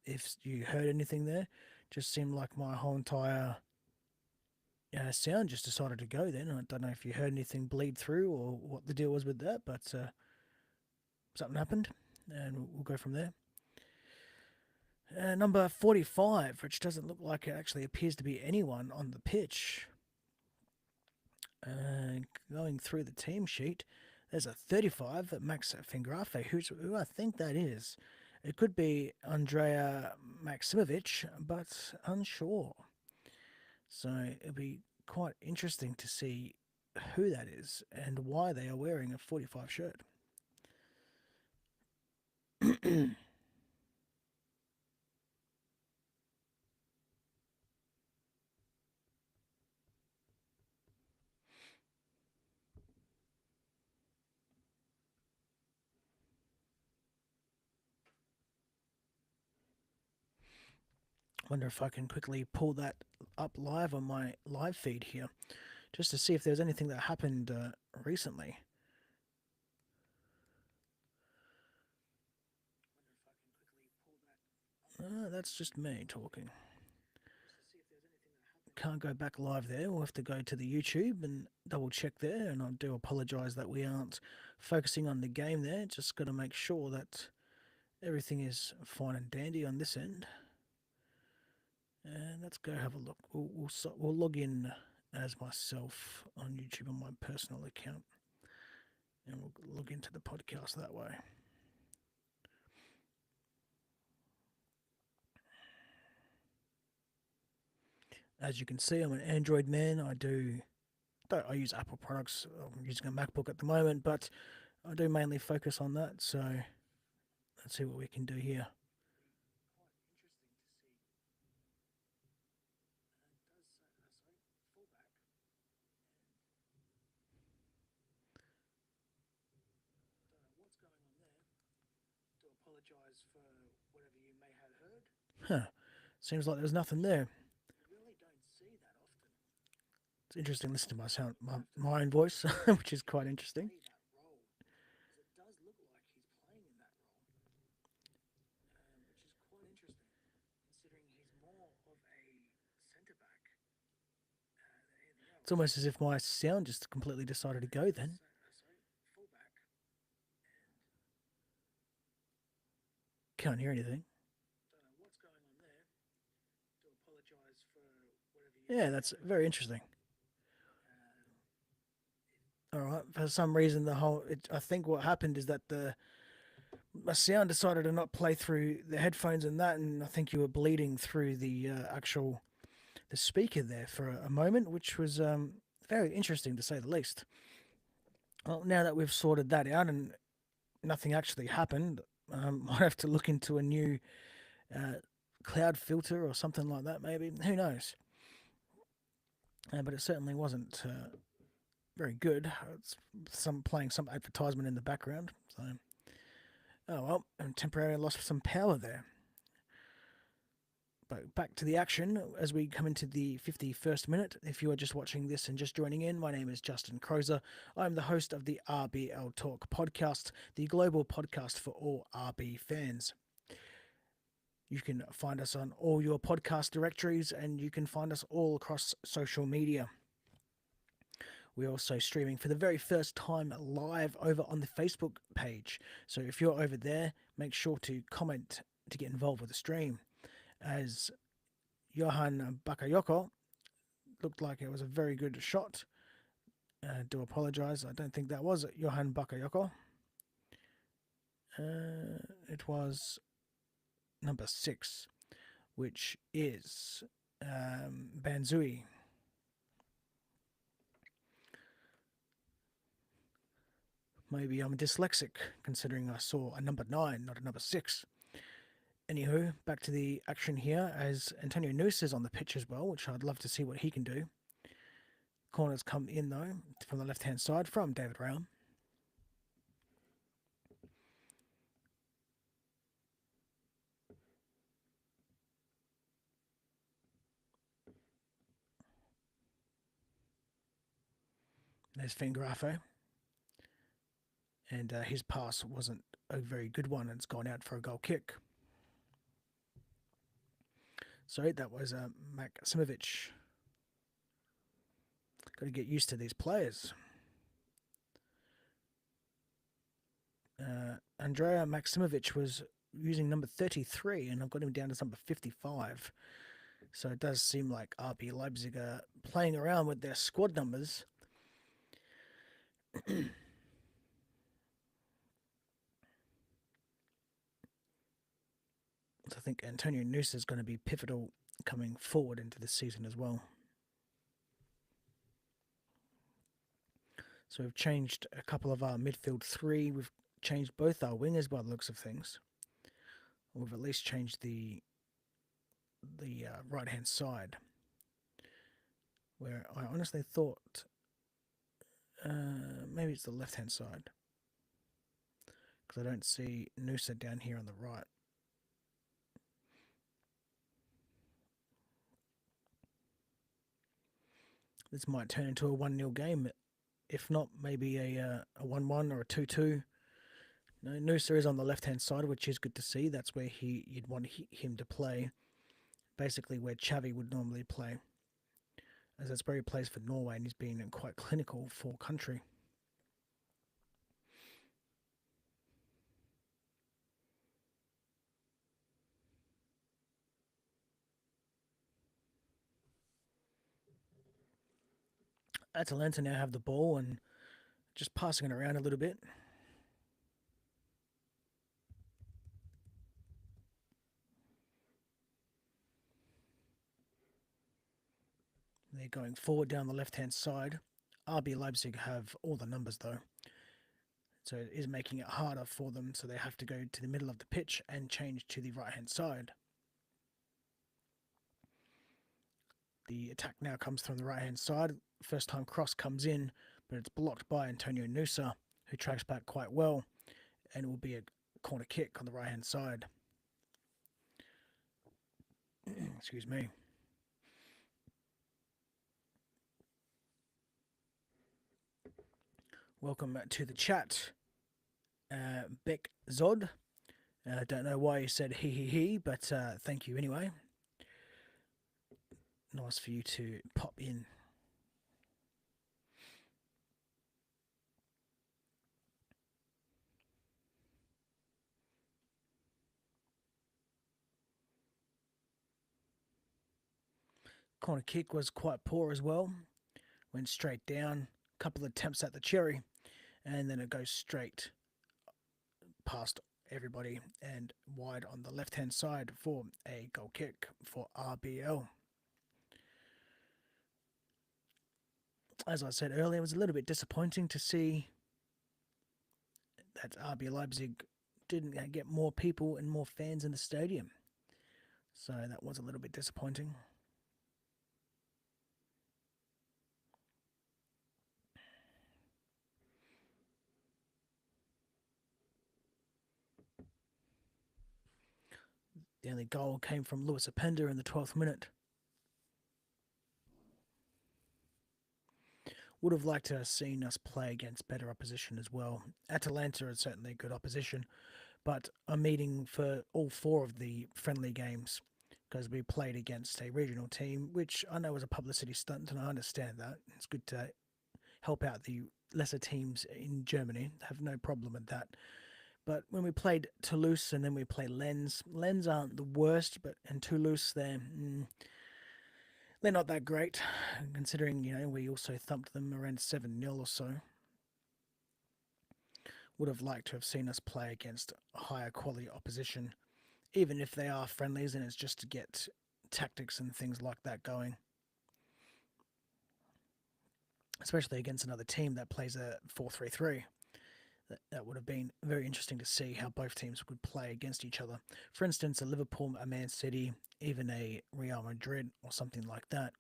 if you heard anything there, just seemed like my whole entire sound just decided to go then. I don't know if you heard anything bleed through or what the deal was with that, but something happened, and we'll go from there. Number 45, which doesn't look like it actually appears to be anyone on the pitch. Going through the team sheet, there's a 35, Max Fingrafe, who I think that is. It could be Andrea Maximovic, but unsure. So it'll be quite interesting to see who that is and why they are wearing a 45 shirt. Wonder if I can quickly pull that up live on my live feed here, just to see if there's anything that happened recently. That's just me talking. Can't go back live there. We'll have to go to the YouTube and double check there. And I do apologise that we aren't focusing on the game there. Just got to make sure that everything is fine and dandy on this end. And let's go have a look. We'll log in as myself on YouTube on my personal account, and we'll log into the podcast that way. As you can see, I'm an Android man. I use Apple products. I'm using a MacBook at the moment, but I do mainly focus on that. So let's see what we can do here. Apologise for whatever you may have heard. Huh. Seems like there's nothing there. It's interesting listening to my own voice, which is quite interesting. It's almost as if my sound just completely decided to go then. Can't hear anything. Yeah, that's very interesting. All right. For some reason, I think what happened is that my sound decided to not play through the headphones and that, and I think you were bleeding through the speaker there for a moment, which was very interesting to say the least. Well, now that we've sorted that out and nothing actually happened, might have to look into a new uh, cloud filter or something like that. Maybe, who knows? But it certainly wasn't very good. It's playing some advertisement in the background. So, oh well, and temporarily lost some power there. But back to the action as we come into the 51st minute. If you are just watching this and just joining in, my name is Justin Crozer. I'm the host of the RBL Talk podcast, the global podcast for all RB fans. You can find us on all your podcast directories and you can find us all across social media. We're also streaming for the very first time live over on the Facebook page. So if you're over there, make sure to comment to get involved with the stream. As Johan Bakayoko looked like it was a very good shot. Do apologise. I don't think that was Johan Bakayoko. It was number 6, which is Banzui. Maybe I'm dyslexic, considering I saw a number 9, not a number 6. Anywho, back to the action here as Antonio Nusa is on the pitch as well, which I'd love to see what he can do. Corners come in, though, from the left-hand side from David Raum. There's Fingrafo. And his pass wasn't a very good one, and it's gone out for a goal kick. So that was Maksimovic. Got to get used to these players. Andrea Maksimovic was using number 33, and I've got him down to number 55. So it does seem like RB Leipzig are playing around with their squad numbers. I think Antonio Nusa is going to be pivotal coming forward into this season as well. So we've changed a couple of our midfield 3. We've changed both our wingers by the looks of things. We've at least changed the right-hand side, where I honestly thought maybe it's the left-hand side, because I don't see Nusa down here on the right. This might turn into a 1-0 game. If not, maybe a 1-1 or a 2-2. No, Nusa is on the left-hand side, which is good to see. That's where you'd want him to play. Basically where Xavi would normally play, as that's where he plays for Norway, and he's been quite clinical for country. Atalanta now have the ball and just passing it around a little bit. They're going forward down the left-hand side. RB Leipzig have all the numbers, though. So it is making it harder for them, so they have to go to the middle of the pitch and change to the right-hand side. The attack now comes from the right-hand side. First time cross comes in, but it's blocked by Antonio Nusa, who tracks back quite well, and it will be a corner kick on the right-hand side. Excuse me. Welcome to the chat, Beck Zod. I don't know why you said he, but thank you anyway. Nice for you to pop in. Corner kick was quite poor as well. Went straight down, couple of attempts at the cherry, and then it goes straight past everybody and wide on the left-hand side for a goal kick for RBL. As I said earlier, it was a little bit disappointing to see that RB Leipzig didn't get more people and more fans in the stadium. So that was a little bit disappointing. The only goal came from Lewis Openda in the 12th minute. Would have liked to have seen us play against better opposition as well. Atalanta is certainly good opposition, but I'm meeting for all four of the friendly games because we played against a regional team, which I know was a publicity stunt, and I understand that. It's good to help out the lesser teams in Germany. Have no problem with that. But when we played Toulouse and then we play Lens aren't the worst, but in Toulouse they're not that great, considering we also thumped them around 7-0 or so. Would have liked to have seen us play against higher quality opposition, even if they are friendlies, and it's just to get tactics and things like that going. Especially against another team that plays a 4-3-3. That would have been very interesting to see how both teams would play against each other. For instance, a Liverpool, a Man City, even a Real Madrid or something like that.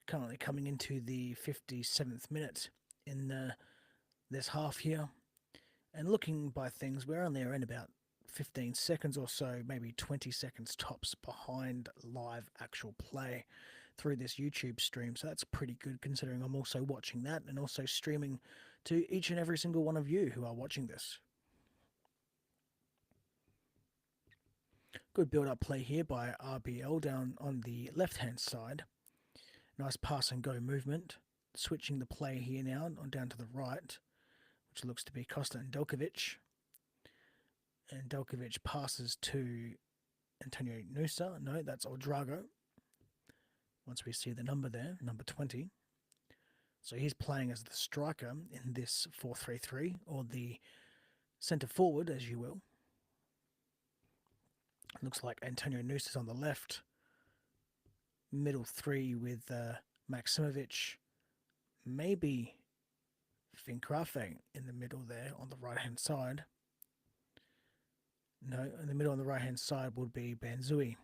Currently coming into the 57th minute in this half here. And looking by things, we're only around about 15 seconds or so, maybe 20 seconds tops behind live actual play through this YouTube stream. So that's pretty good considering I'm also watching that and also streaming to each and every single one of you who are watching this. Good build-up play here by RBL down on the left-hand side. Nice pass and go movement. Switching the play here now on down to the right, which looks to be Costa and Delkovic. And Delkovic passes to Antonio Nusa. No, that's Odrago. Once we see the number there, number 20. So he's playing as the striker in this 4-3-3, or the centre forward, as you will. Looks like Antonio Nusa is on the left. Middle three with Maximovic. Maybe Finkrafe in the middle there on the right-hand side. No, in the middle on the right-hand side would be Banzui.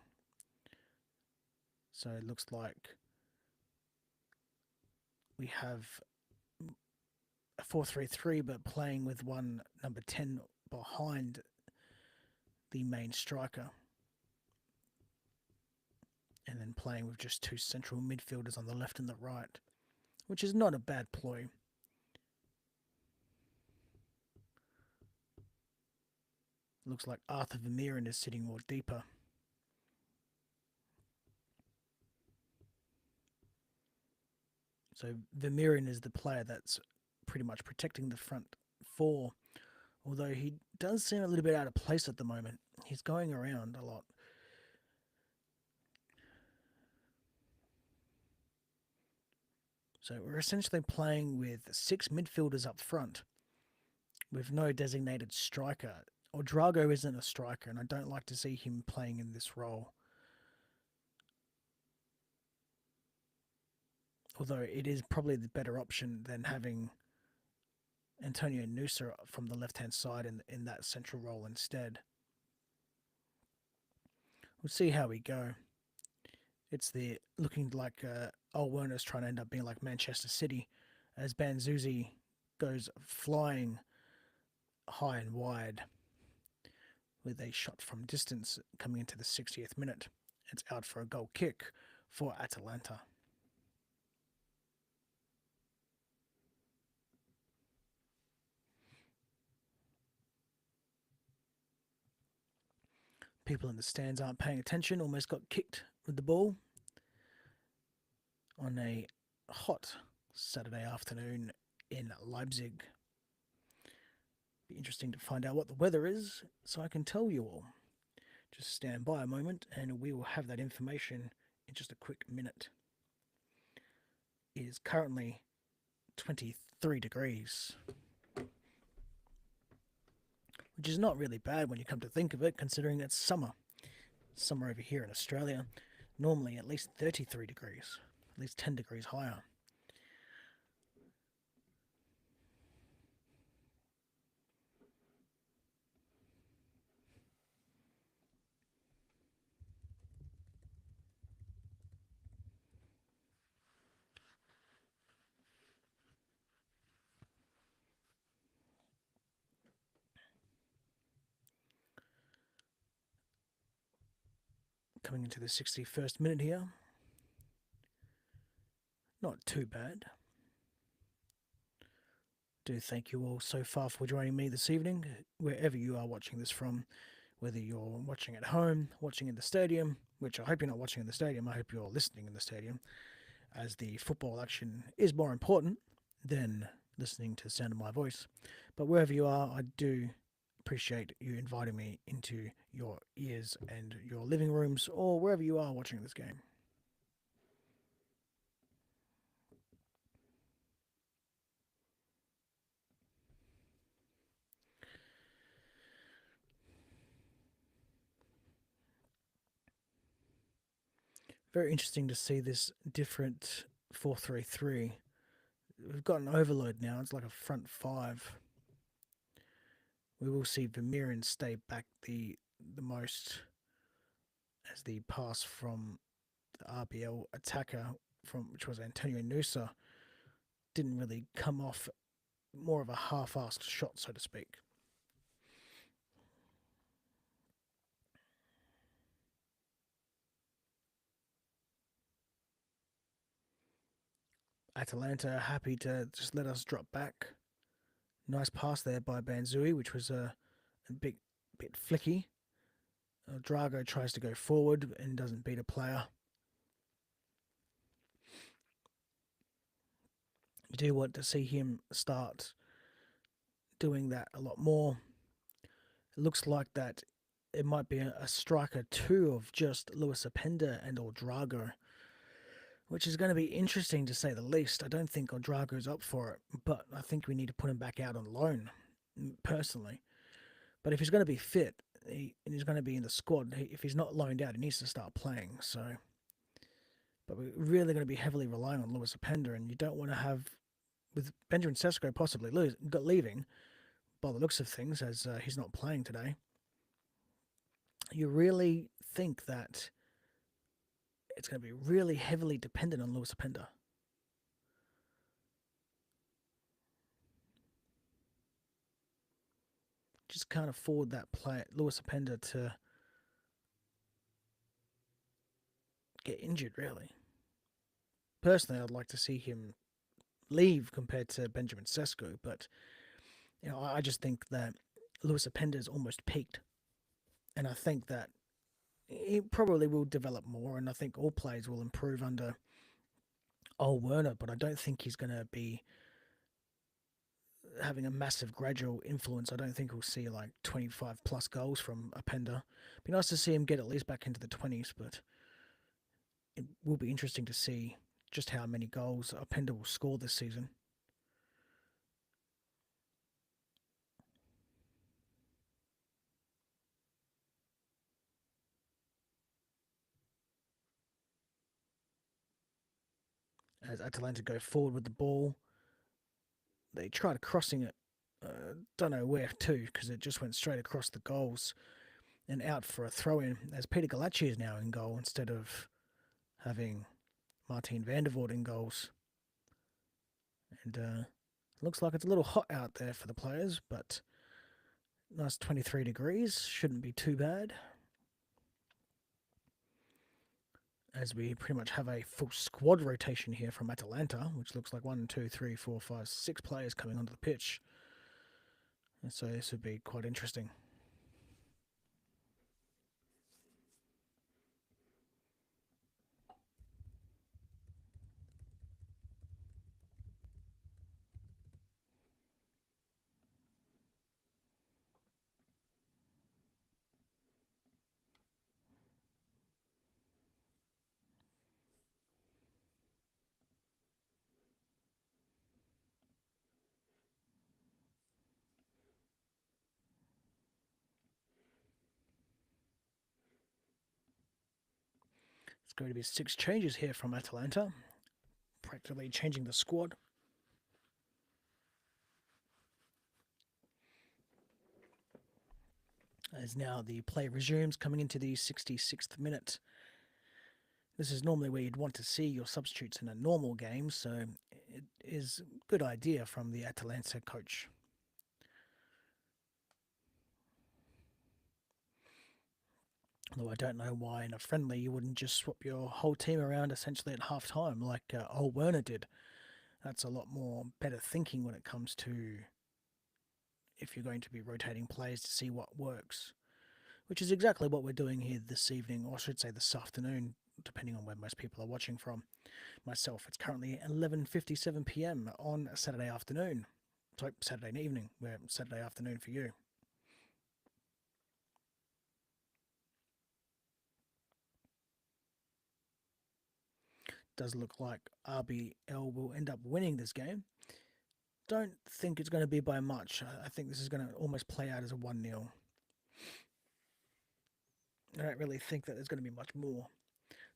So it looks like we have a 4-3-3, but playing with one number 10 behind the main striker. And then playing with just two central midfielders on the left and the right, which is not a bad ploy. Looks like Arthur Vermeeren is sitting more deeper. So Vermeeren is the player that's pretty much protecting the front four, although he does seem a little bit out of place at the moment. He's going around a lot. So we're essentially playing with 6 midfielders up front with no designated striker. Odrago isn't a striker, and I don't like to see him playing in this role. Although it is probably the better option than having Antonio Nusa from the left-hand side in that central role instead. We'll see how we go. It's the looking like Old Werner's trying to end up being like Manchester City as Banzuzi goes flying high and wide with a shot from distance coming into the 60th minute. It's out for a goal kick for Atalanta. People in the stands aren't paying attention, almost got kicked with the ball on a hot Saturday afternoon in Leipzig. Be interesting to find out what the weather is so I can tell you all. Just stand by a moment and we will have that information in just a quick minute. It is currently 23 degrees, which is not really bad when you come to think of it, considering it's summer. Summer over here in Australia, normally at least 33 degrees, at least 10 degrees higher. Coming into the 61st minute here. Not too bad. Do thank you all so far for joining me this evening, wherever you are watching this from, whether you're watching at home, watching in the stadium, which I hope you're not watching in the stadium, I hope you're listening in the stadium, as the football action is more important than listening to the sound of my voice. But wherever you are, I do appreciate you inviting me into your ears and your living rooms or wherever you are watching this game. Very interesting to see this different 4-3-3. We've got an overload now. It's like a front five. We will see Vermeeren stay back the most as the pass from the RBL attacker, from which was Antonio Nusa, didn't really come off. More of a half-assed shot, so to speak. Atalanta happy to just let us drop back. Nice pass there by Banzui, which was a bit flicky. Drago tries to go forward and doesn't beat a player. You do want to see him start doing that a lot more. It looks like that it might be a striker two of just Luis Openda and or Drago, which is going to be interesting to say the least. I don't think Odrago's up for it, but I think we need to put him back out on loan, personally. But if he's going to be fit and he's going to be in the squad, if he's not loaned out, he needs to start playing. So, but we're really going to be heavily relying on Luis Openda, and you don't want to have, with Benjamin Sesko possibly leaving, by the looks of things, as he's not playing today. You really think that it's going to be really heavily dependent on Luis Openda. Just can't afford that player, Luis Openda, to get injured, really. Personally, I'd like to see him leave compared to Benjamin Sesko, but I just think that Luis Openda is almost peaked, and I think that he probably will develop more, and I think all players will improve under Ole Werner, but I don't think he's going to be having a massive gradual influence. I don't think we'll see like 25 plus goals from Openda. Be nice to see him get at least back into the 20s, but it will be interesting to see just how many goals Openda will score this season. As Atalanta go forward with the ball, they tried crossing it. Don't know where to, because it just went straight across the goals and out for a throw in. As Peter Galacci is now in goal instead of having Martin van der Voort in goals. And looks like it's a little hot out there for the players, but nice 23 degrees. Shouldn't be too bad. As we pretty much have a full squad rotation here from Atalanta, which looks like 1, 2, 3, 4, 5, 6 players coming onto the pitch. And so this would be quite interesting. It's going to be 6 changes here from Atalanta, practically changing the squad. As now the play resumes, coming into the 66th minute. This is normally where you'd want to see your substitutes in a normal game, so it is a good idea from the Atalanta coach. Although I don't know why in a friendly you wouldn't just swap your whole team around essentially at half time like old Werner did. That's a lot more better thinking when it comes to if you're going to be rotating players to see what works, which is exactly what we're doing here this evening, or I should say this afternoon, depending on where most people are watching from. Myself, it's currently 11:57 p.m. on Saturday afternoon. Sorry, Saturday evening. We're Saturday afternoon for you. Does look like RBL will end up winning this game. Don't think it's going to be by much. I think this is going to almost play out as a 1-0. I don't really think that there's going to be much more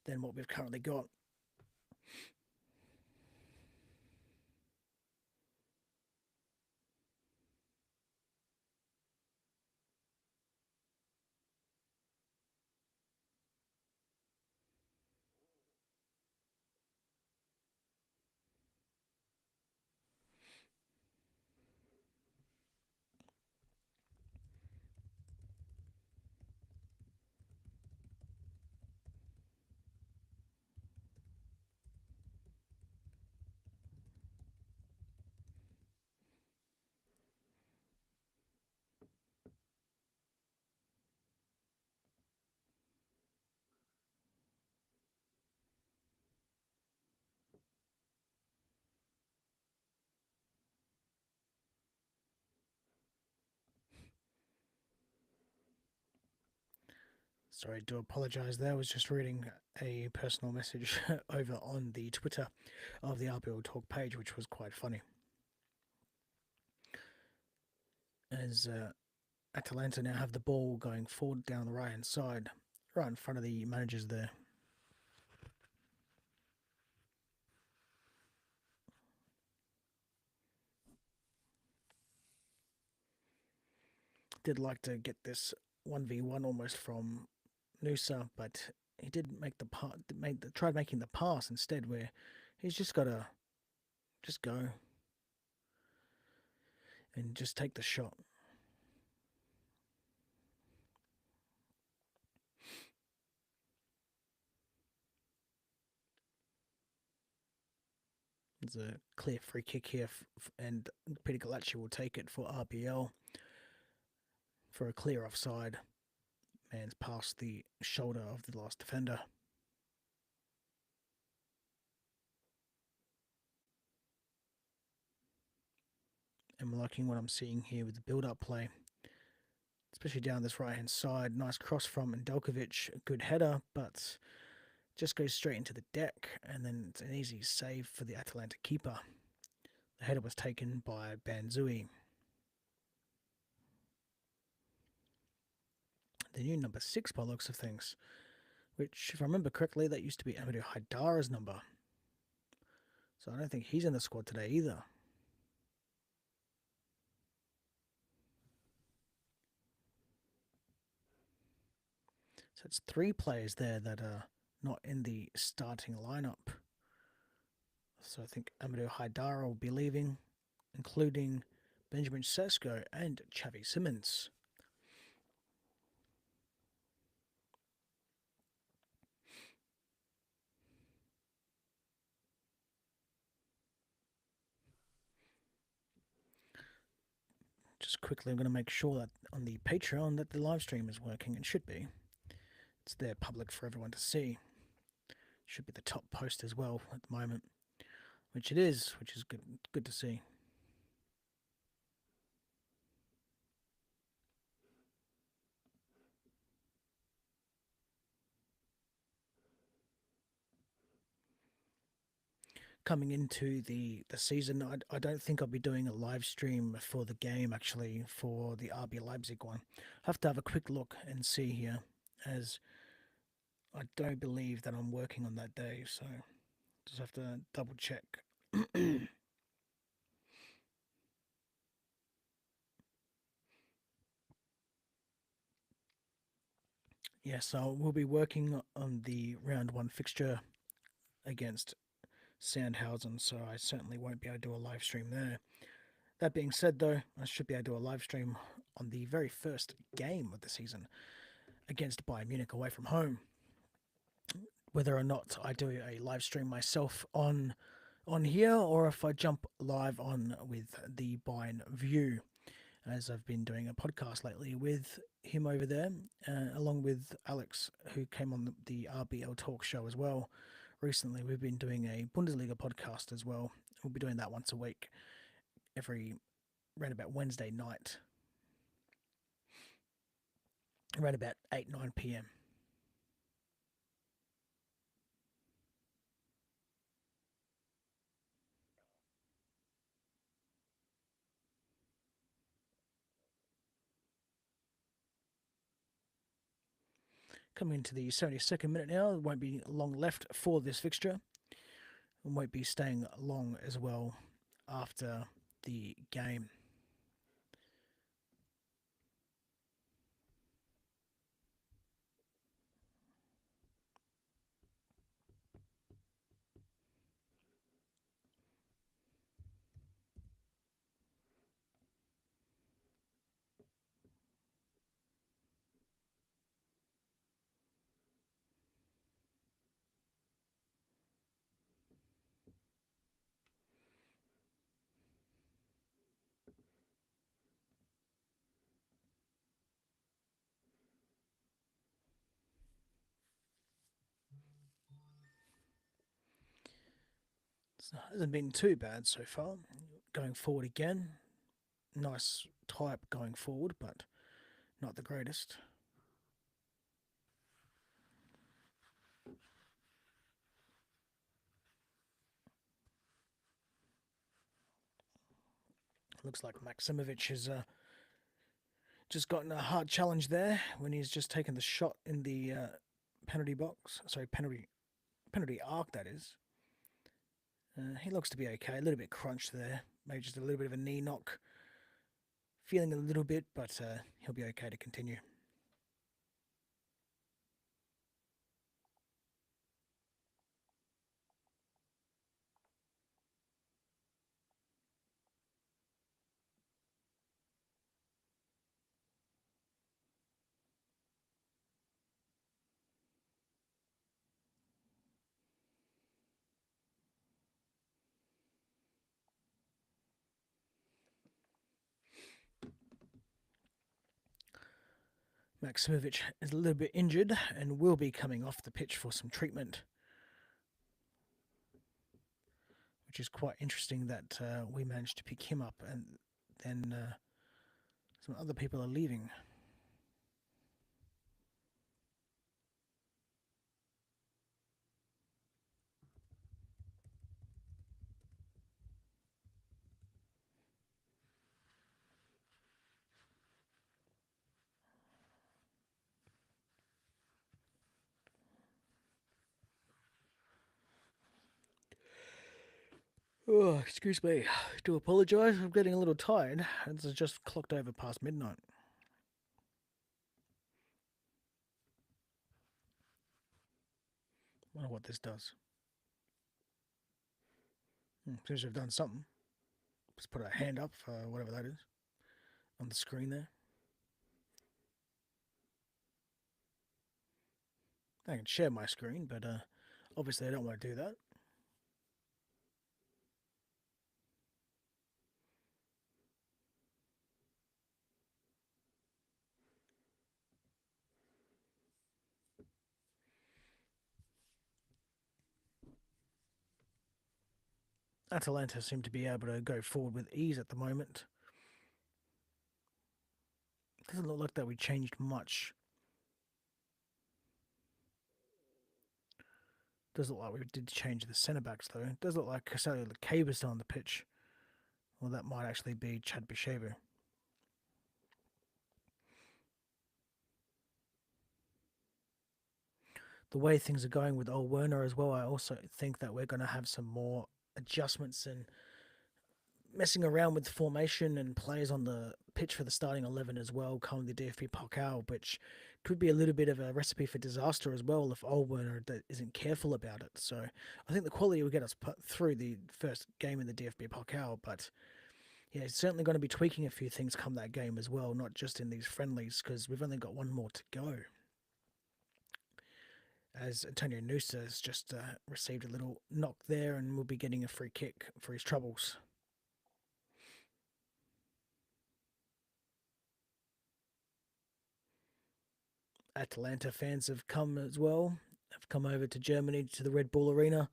than what we've currently got. Sorry, do apologise there. I was just reading a personal message over on the Twitter of the RBL Talk page, which was quite funny. As Atalanta now have the ball going forward down the right hand side, right in front of the managers there. Did like to get this 1v1 almost from Nusa, but he did make the part, tried making the pass instead, where he's just got to just go and just take the shot. There's a clear free kick here, and Peter Galacci will take it for RBL for a clear offside. Man's past the shoulder of the last defender. I'm liking what I'm seeing here with the build-up play, especially down this right-hand side. Nice cross from Ndelkovic, a good header, but just goes straight into the deck, and then it's an easy save for the Atalanta keeper. The header was taken by Banzui. The new number 6 by looks of things, which, if I remember correctly, that used to be Amadou Haidara's number. So I don't think he's in the squad today either. So it's 3 players there that are not in the starting lineup. So I think Amadou Haidara will be leaving, including Benjamin Sesko and Xavi Simons. Just quickly, I'm going to make sure that on the Patreon that the live stream is working. It should be. It's there public for everyone to see. Should be the top post as well at the moment, which it is, which is good to see. Coming into the season, I don't think I'll be doing a live stream for the game, actually, for the RB Leipzig one. I have to have a quick look and see here, as I don't believe that I'm working on that day, so just have to double check. Yeah, so we'll be working on the round 1 fixture against Sandhausen, so I certainly won't be able to do a live stream there. That being said, though, I should be able to do a live stream on the very first game of the season against Bayern Munich away from home. Whether or not I do a live stream myself on here, or if I jump live on with the Bayern View, as I've been doing a podcast lately with him over there, along with Alex, who came on the RBL Talk show as well. Recently, we've been doing a Bundesliga podcast as well. We'll be doing that once a week, every around about Wednesday night, around about 8-9 p.m. Coming into the 72nd minute now, there won't be long left for this fixture, and won't be staying long as well after the game. So it hasn't been too bad so far. Going forward again, nice type going forward, but not the greatest. Looks like Maksimovic has just gotten a hard challenge there when he's just taken the shot in the penalty box. Sorry, penalty arc, that is. He looks to be okay. A little bit crunched there. Maybe just a little bit of a knee knock. Feeling a little bit, but he'll be okay to continue. Maksimovic is a little bit injured and will be coming off the pitch for some treatment, which is quite interesting that we managed to pick him up and then some other people are leaving. Oh, excuse me. Do apologise. I'm getting a little tired. It's just clocked over past midnight. Wonder what this does. Seems to have done something. Just put a hand up for whatever that is on the screen there. I can share my screen, but obviously I don't want to do that. Atalanta seem to be able to go forward with ease at the moment. Doesn't look like that we changed much. Does look like we did change the centre backs though. It does look like Caselli Cave is still on the pitch. Well, that might actually be Chad Bishevo. The way things are going with Ole Werner as well, I also think that we're going to have some more adjustments and messing around with formation and players on the pitch for the starting 11 as well, come the DFB Pokal, which could be a little bit of a recipe for disaster as well if Ole Werner isn't careful about it. So I think the quality will get us put through the first game in the DFB Pokal, but yeah, it's certainly going to be tweaking a few things come that game as well, not just in these friendlies, because we've only got one more to go. as Antonio Nusa has just received a little knock there and will be getting a free kick for his troubles. Atalanta fans have come as well, have come over to Germany to the Red Bull Arena.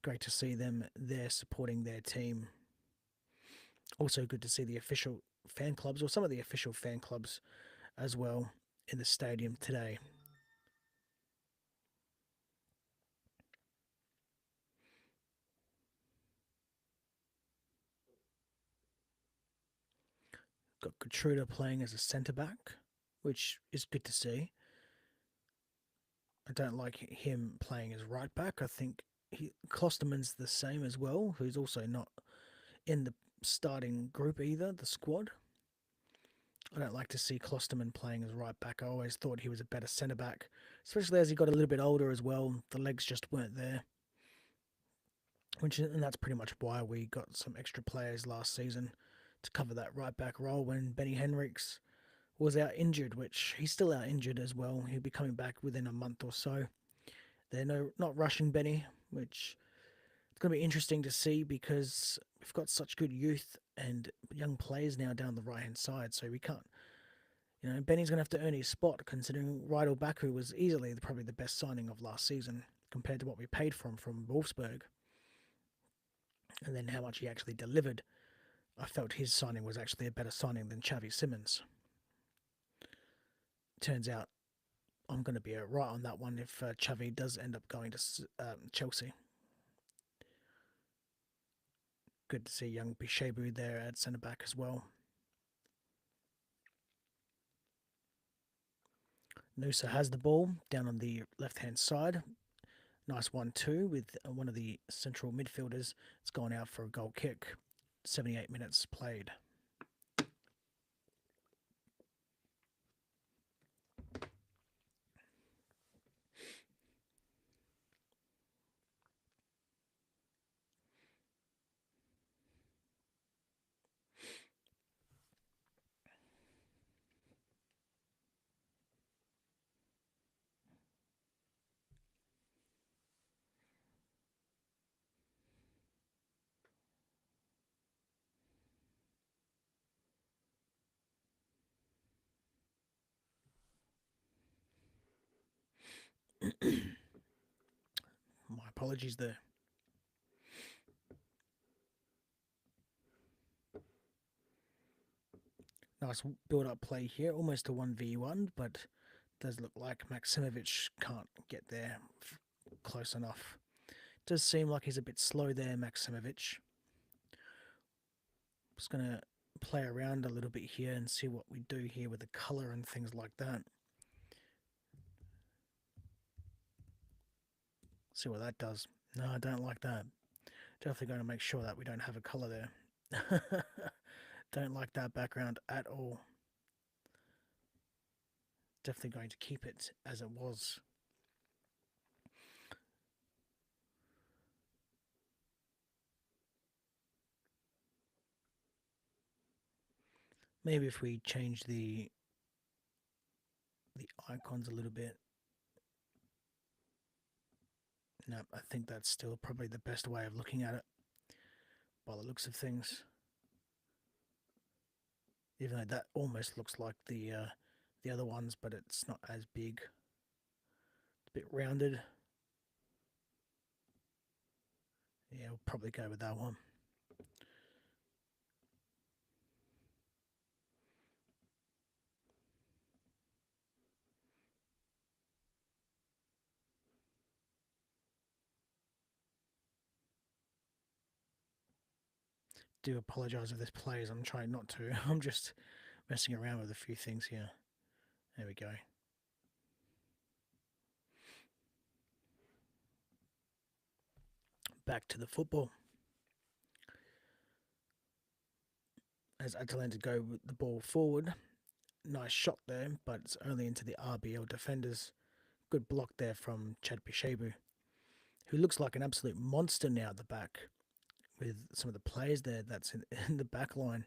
Great to see them there supporting their team. Also, good to see the official fan clubs, or some of the official fan clubs as well, in the stadium today. Got Katruda playing as a centre back, which is good to see. I don't like him playing as right back. I think Klosterman's the same as well, who's also not in the starting group either, the squad. I don't like to see Klosterman playing as right back. I always thought he was a better centre back, especially as he got a little bit older as well. The legs just weren't there, and that's pretty much why we got some extra players last season to cover that right back role when Benny Henriks was out injured, which he's still out injured as well. He'll be coming back within a month or so. They're not rushing Benny, which it's going to be interesting to see because we've got such good youth and young players now down the right hand side. So we can't, Benny's going to have to earn his spot considering Rydel Baku was easily probably the best signing of last season compared to what we paid for him from Wolfsburg, and then how much he actually delivered. I felt his signing was actually a better signing than Xavi Simons. Turns out I'm going to be right on that one if Xavi does end up going to Chelsea. Good to see young Bishebu there at centre back as well. Nusa has the ball down on the left hand side. Nice 1-2 with one of the central midfielders. It's gone out for a goal kick. 78 minutes played. My apologies there. Nice build up play here, almost a 1v1, but does look like Maksimovic can't get there close enough. Does seem like he's a bit slow there, Maksimovic. Just going to play around a little bit here and see what we do here with the colour and things like that. See what that does. No, I don't like that. Definitely going to make sure that we don't have a colour there. Don't like that background at all. Definitely going to keep it as it was. Maybe if we change the icons a little bit. No, I think that's still probably the best way of looking at it by the looks of things. Even though that almost looks like the other ones, but it's not as big. It's a bit rounded. Yeah, we'll probably go with that one. Do apologise if this plays. I'm trying not to. I'm just messing around with a few things here. There we go. Back to the football. As Atalanta go with the ball forward. Nice shot there, but it's only into the RBL defenders. Good block there from Chad Bishebu, who looks like an absolute monster now at the back with some of the players there that's in the back line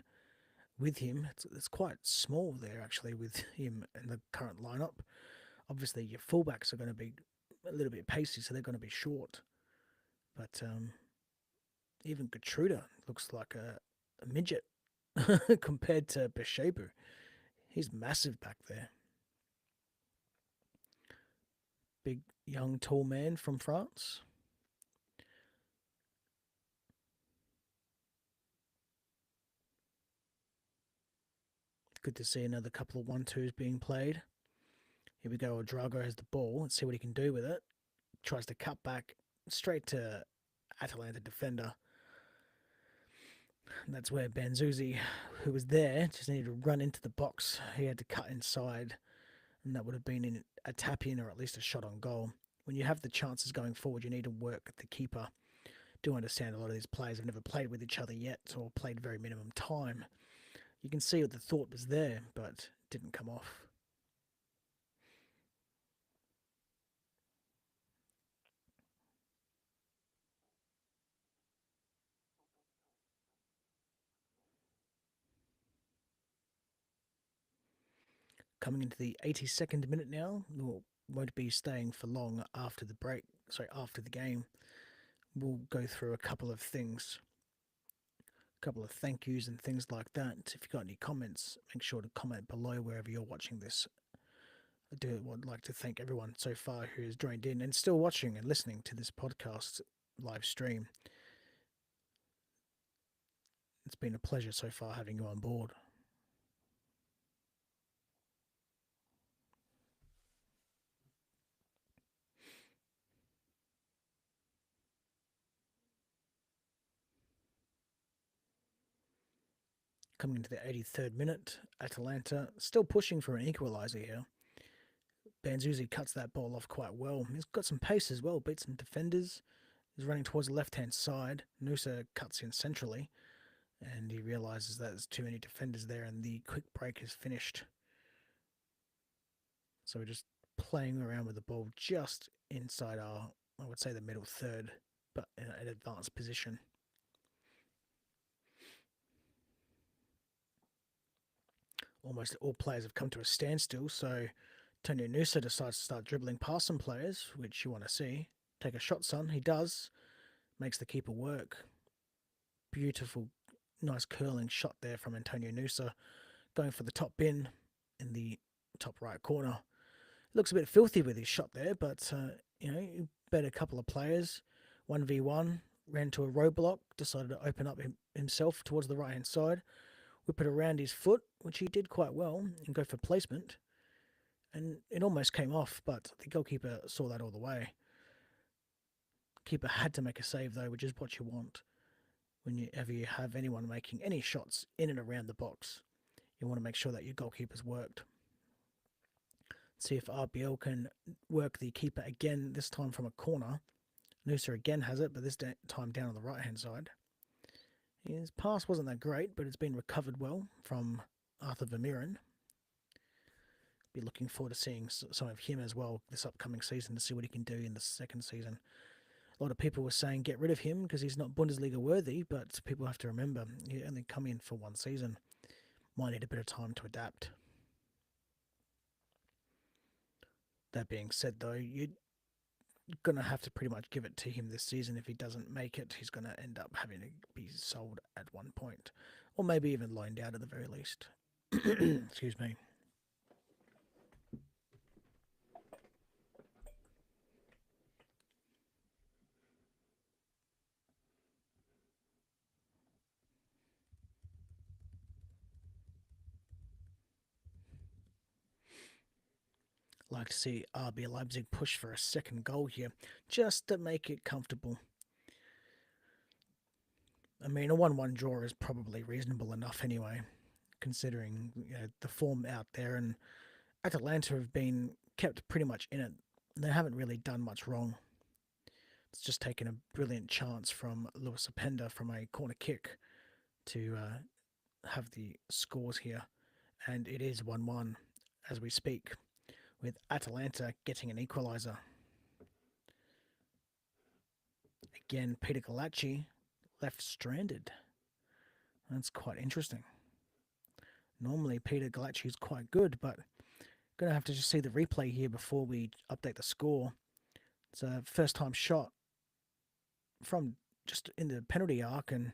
with him. It's quite small there actually with him in the current lineup. Obviously, your fullbacks are going to be a little bit pacey, so they're going to be short. But even Gertruda looks like a midget compared to Beshebu. He's massive back there. Big, young, tall man from France. Good to see another couple of 1-2s being played. Here we go. Drago has the ball. Let's see what he can do with it. Tries to cut back straight to Atalanta defender. And that's where Banzuzi, who was there, just needed to run into the box. He had to cut inside, and that would have been in a tap in or at least a shot on goal. When you have the chances going forward, you need to work the keeper. Do understand a lot of these players have never played with each other yet or played very minimum time. You can see what the thought was there, but didn't come off. Coming into the 82nd minute now, won't be staying for long after the break. Sorry, after the game. We'll go through a couple of things, a couple of thank yous and things like that. If you've got any comments, make sure to comment below wherever you're watching this. Would like to thank everyone so far who has joined in and still watching and listening to this podcast live stream. It's been a pleasure so far having you on board. Coming into the 83rd minute, Atalanta still pushing for an equaliser here. Banzuzi cuts that ball off quite well. He's got some pace as well, beats some defenders. He's running towards the left-hand side. Nusa cuts in centrally, and he realises that there's too many defenders there, and the quick break is finished. So we're just playing around with the ball just inside our, I would say, the middle third, but in an advanced position. Almost all players have come to a standstill, so Antonio Nusa decides to start dribbling past some players, which you want to see. Take a shot, son. He does. Makes the keeper work. Beautiful, nice curling shot there from Antonio Nusa, going for the top bin in the top right corner. Looks a bit filthy with his shot there, but he bet a couple of players. 1v1, ran to a roadblock, decided to open up himself towards the right hand side, whip it around his foot, which he did quite well, and go for placement. And it almost came off, but the goalkeeper saw that all the way. Keeper had to make a save though, which is what you want whenever you have anyone making any shots in and around the box. You want to make sure that your goalkeeper's worked. See if RBL can work the keeper again, this time from a corner. Noosa again has it, but this time down on the right hand side. His pass wasn't that great, but it's been recovered well from Arthur Vermeeren. Be looking forward to seeing some of him as well this upcoming season to see what he can do in the second season. A lot of people were saying get rid of him because he's not Bundesliga worthy, but people have to remember he only come in for one season. Might need a bit of time to adapt. That being said, though, you're going to have to pretty much give it to him this season. If he doesn't make it, he's going to end up having to be sold at one point, or maybe even loaned out at the very least. Excuse me. Like to see RB Leipzig push for a second goal here, just to make it comfortable. I mean, a 1-1 draw is probably reasonable enough anyway, considering the form out there. And Atalanta have been kept pretty much in it. They haven't really done much wrong. It's just taken a brilliant chance from Lewis Openda from a corner kick to have the scores here. And it is 1-1 as we speak, with Atalanta getting an equaliser. Again, Peter Galacci left stranded. That's quite interesting. Normally, Peter Galacci is quite good, but going to have to just see the replay here before we update the score. It's a first time shot from just in the penalty arc, and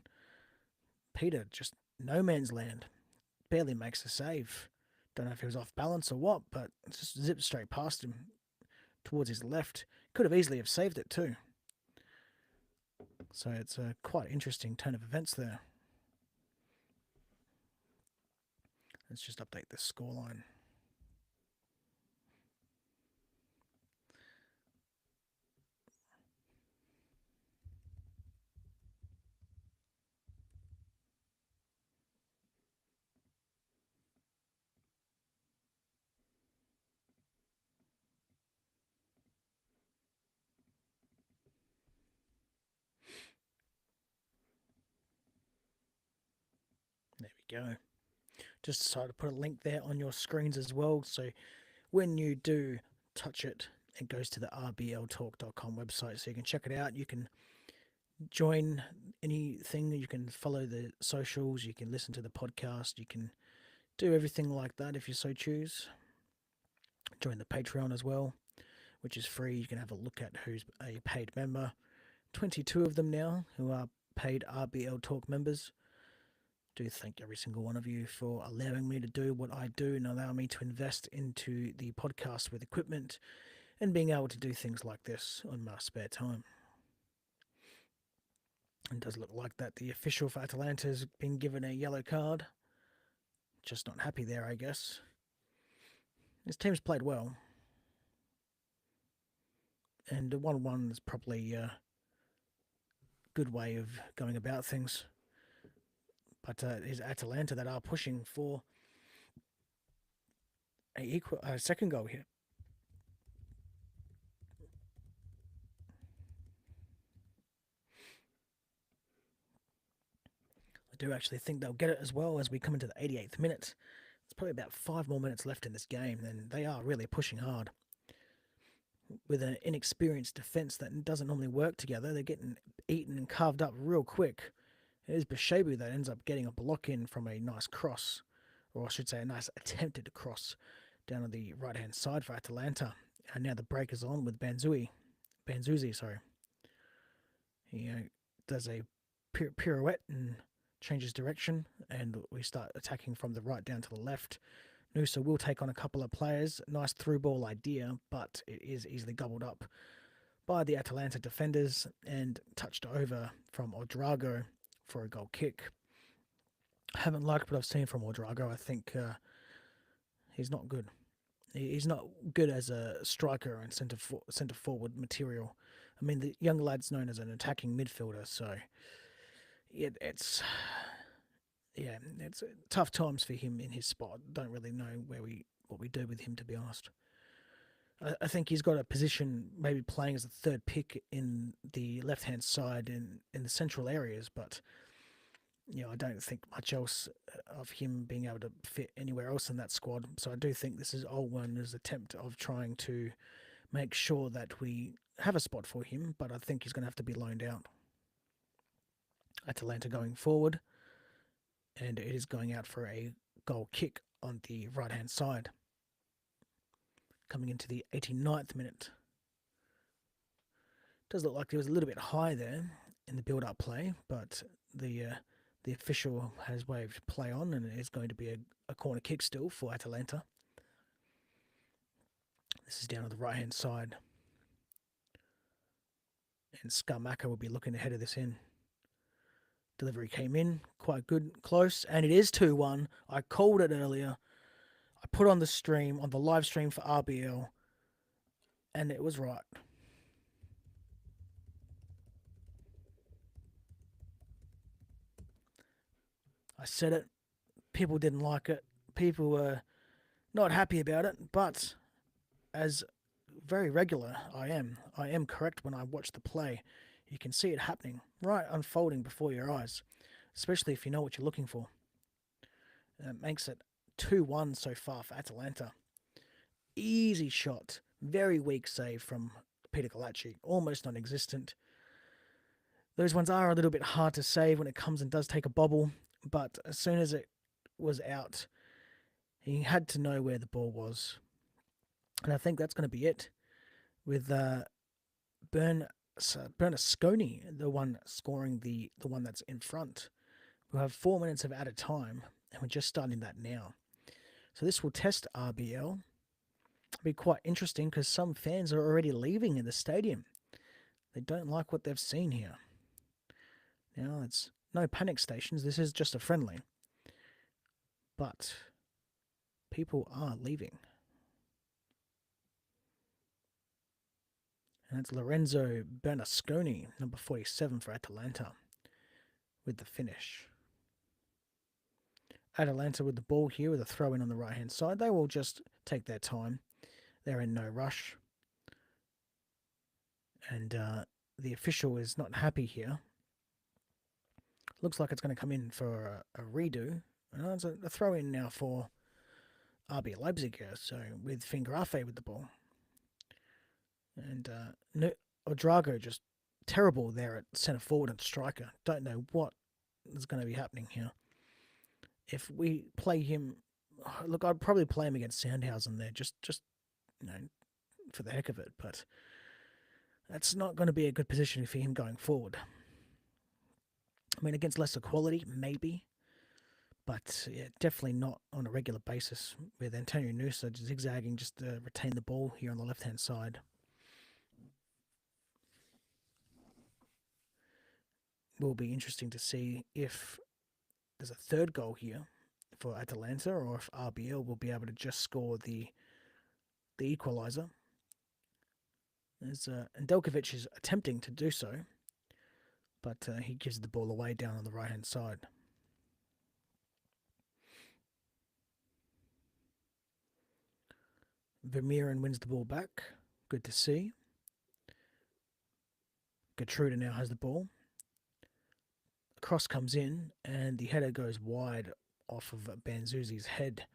Peter just no man's land. Barely makes a save. Don't know if he was off balance or what, but it just zipped straight past him towards his left. Could have easily have saved it too. So it's a quite interesting turn of events there. Let's just update the scoreline. There we go. Just decided to put a link there on your screens as well. So when you do touch it, it goes to the rbltalk.com website. So you can check it out. You can join anything. You can follow the socials. You can listen to the podcast. You can do everything like that if you so choose. Join the Patreon as well, which is free. You can have a look at who's a paid member. 22 of them now who are paid RBL Talk members. Do thank every single one of you for allowing me to do what I do and allow me to invest into the podcast with equipment and being able to do things like this on my spare time. It does look like that the official for Atalanta has been given a yellow card. Just not happy there, I guess. His team's played well. And the 1-1 is probably a good way of going about things. But it is Atalanta that are pushing for a second goal here. I do actually think they'll get it as well as we come into the 88th minute. There's probably about 5 more minutes left in this game, and they are really pushing hard. With an inexperienced defence that doesn't normally work together, they're getting eaten and carved up real quick. It is Beshebu that ends up getting a block in from a nice cross, or I should say a nice attempted cross, down on the right-hand side for Atalanta. And now the break is on with Banzuzi, sorry. He does a pirouette and changes direction, and we start attacking from the right down to the left. Nusa will take on a couple of players. Nice through ball idea, but it is easily gobbled up by the Atalanta defenders and touched over from Odrago for a goal kick. I haven't liked what I've seen from Odrago. I think he's not good. He's not good as a striker and centre forward material. I mean, the young lad's known as an attacking midfielder, so it's tough times for him in his spot. Don't really know what we do with him, to be honest. I think he's got a position maybe playing as a third pick in the left-hand side in the central areas, but I don't think much else of him being able to fit anywhere else in that squad. So I do think this is Olwen's attempt of trying to make sure that we have a spot for him, but I think he's going to have to be loaned out. Atalanta going forward, and it is going out for a goal kick on the right-hand side. Coming into the 89th minute. Does look like it was a little bit high there in the build-up play, but the official has waved play on, and it is going to be a corner kick still for Atalanta. This is down on the right-hand side. And Skamaka will be looking to header this in. Delivery came in, quite good, close, and it is 2-1. I called it earlier. I put on the live stream for RBL, and it was right. I said it. People didn't like it. People were not happy about it, but as very regular I am correct when I watch the play. You can see it happening, right unfolding before your eyes, especially if you know what you're looking for. It makes it 2-1 so far for Atalanta. Easy shot, very weak save from Peter Galacci, almost non-existent. Those ones are a little bit hard to save when it comes and does take a bobble, but as soon as it was out, he had to know where the ball was. And I think that's going to be it with Bernasconi, the one scoring the one that's in front. We'll have 4 minutes of added time, and we're just starting that now. So this will test RBL. It'll be quite interesting because some fans are already leaving in the stadium. They don't like what they've seen here. Now, it's no panic stations. This is just a friendly. But people are leaving. And that's Lorenzo Bernasconi, number 47 for Atalanta, with the finish. Atalanta with the ball here with a throw in on the right hand side. They will just take their time. They're in no rush. And the official is not happy here. Looks like it's going to come in for a redo. It's a throw in now for RB Leipzig here. So with Fingrafe with the ball. And Odrago just terrible there at centre forward and striker. Don't know what is going to be happening here. If we play him, look, I'd probably play him against Sandhausen there, just for the heck of it. But that's not going to be a good position for him going forward. I mean, against lesser quality, maybe. But yeah, definitely not on a regular basis with Antonio Nusa zigzagging just to retain the ball here on the left-hand side. Will be interesting to see if there's a third goal here for Atalanta or if RBL will be able to just score the equaliser. And Delkovic is attempting to do so, but he gives the ball away down on the right-hand side. Vermeeren wins the ball back. Good to see. Gertruda now has the ball. A cross comes in, and the header goes wide off of Banzuzi's head.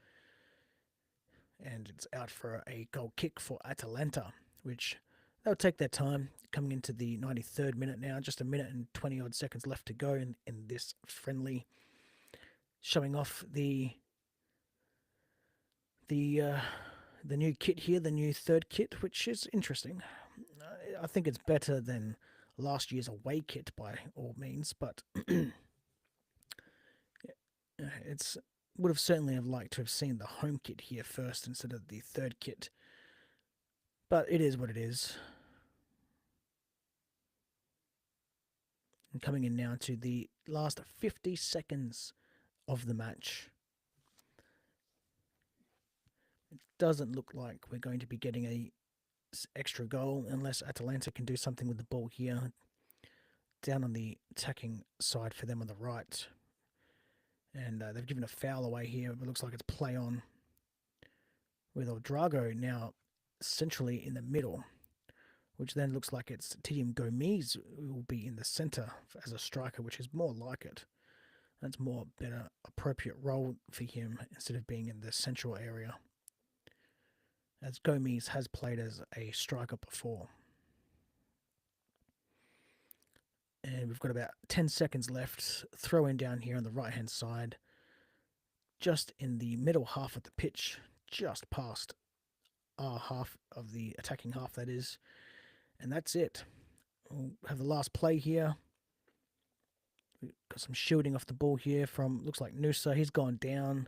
And it's out for a goal kick for Atalanta, which they'll take their time. Coming into the 93rd minute now, just a minute and 20-odd seconds left to go in this friendly. Showing off the new kit here, the new third kit, which is interesting. I think it's better than last year's away kit by all means, but it's would have certainly have liked to have seen the home kit here first instead of the third kit. But it is what it is. And coming in now to the last 50 seconds of the match. It doesn't look like we're going to be getting a extra goal unless Atalanta can do something with the ball here. Down on the attacking side for them on the right. And they've given a foul away here. It looks like it's play on. With Odrago now centrally in the middle. Which then looks like it's Tidium Gomes who will be in the centre as a striker, which is more like it. That's more better appropriate role for him instead of being in the central area. As Gomes has played as a striker before. And we've got about 10 seconds left. Throw in down here on the right-hand side. Just in the middle half of the pitch. Just past our half of the attacking half, that is. And that's it. We'll have the last play here. We've got some shielding off the ball here from, looks like Nusa. He's gone down.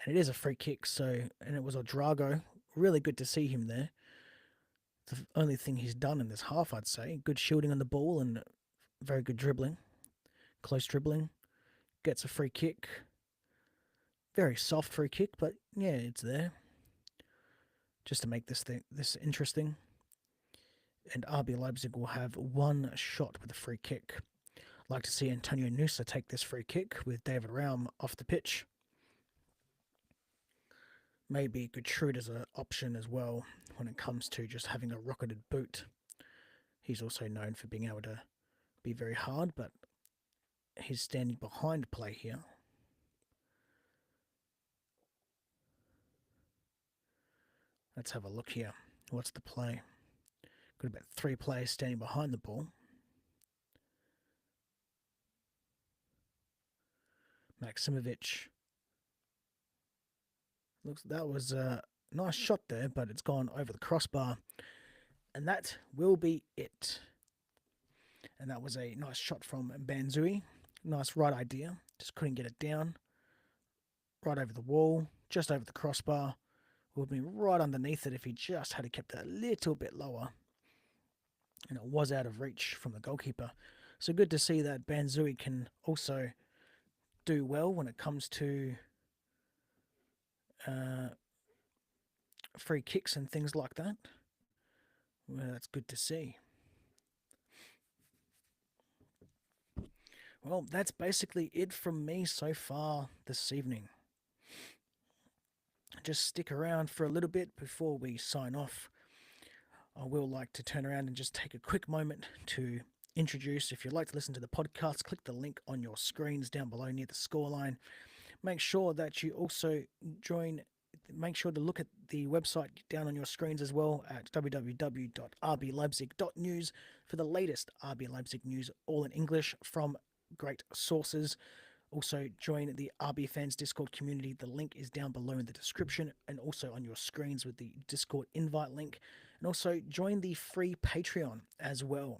And it is a free kick. And it was Odrago. Really good to see him there. The only thing he's done in this half, I'd say. Good shielding on the ball and very good dribbling. Close dribbling. Gets a free kick. Very soft free kick, but yeah, it's there. Just to make this interesting. And RB Leipzig will have one shot with a free kick. I'd like to see Antonio Nusa take this free kick with David Raum off the pitch. Maybe Gertrude as an option as well when it comes to just having a rocketed boot. He's also known for being able to be very hard, but he's standing behind play here. Let's have a look here. What's the play? Got about 3 players standing behind the ball. Maximovic. Looks that was a nice shot there, but it's gone over the crossbar. And that will be it. And that was a nice shot from Banzui. Nice right idea. Just couldn't get it down. Right over the wall, just over the crossbar. Would have been right underneath it if he just had kept it a little bit lower. And it was out of reach from the goalkeeper. So good to see that Banzui can also do well when it comes to free kicks and things like that. Well, that's good to see. Well, that's basically it from me so far this evening. Just stick around for a little bit before we sign off. I will like to turn around and just take a quick moment to introduce. If you'd like to listen to the podcast, click the link on your screens down below near the scoreline. Make sure that you also join. Make sure to look at the website down on your screens as well at www.rbleipzig.news for the latest RB Leipzig news, all in English from great sources. Also, join the RB Fans Discord community. The link is down below in the description and also on your screens with the Discord invite link. And also, join the free Patreon as well.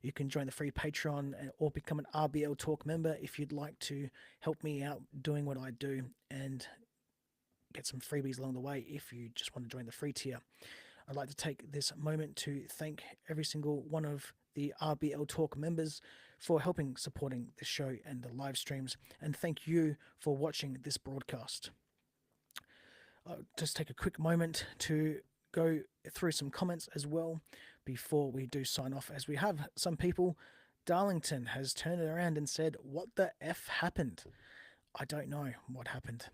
You can join the free Patreon or become an RBL Talk member if you'd like to help me out doing what I do and get some freebies along the way if you just want to join the free tier. I'd like to take this moment to thank every single one of the RBL Talk members for helping supporting the show and the live streams, and thank you for watching this broadcast. I'll just take a quick moment to go through some comments as well before we do sign off, as we have some people. Darlington has turned it around and said, "What the F happened?" I don't know what happened.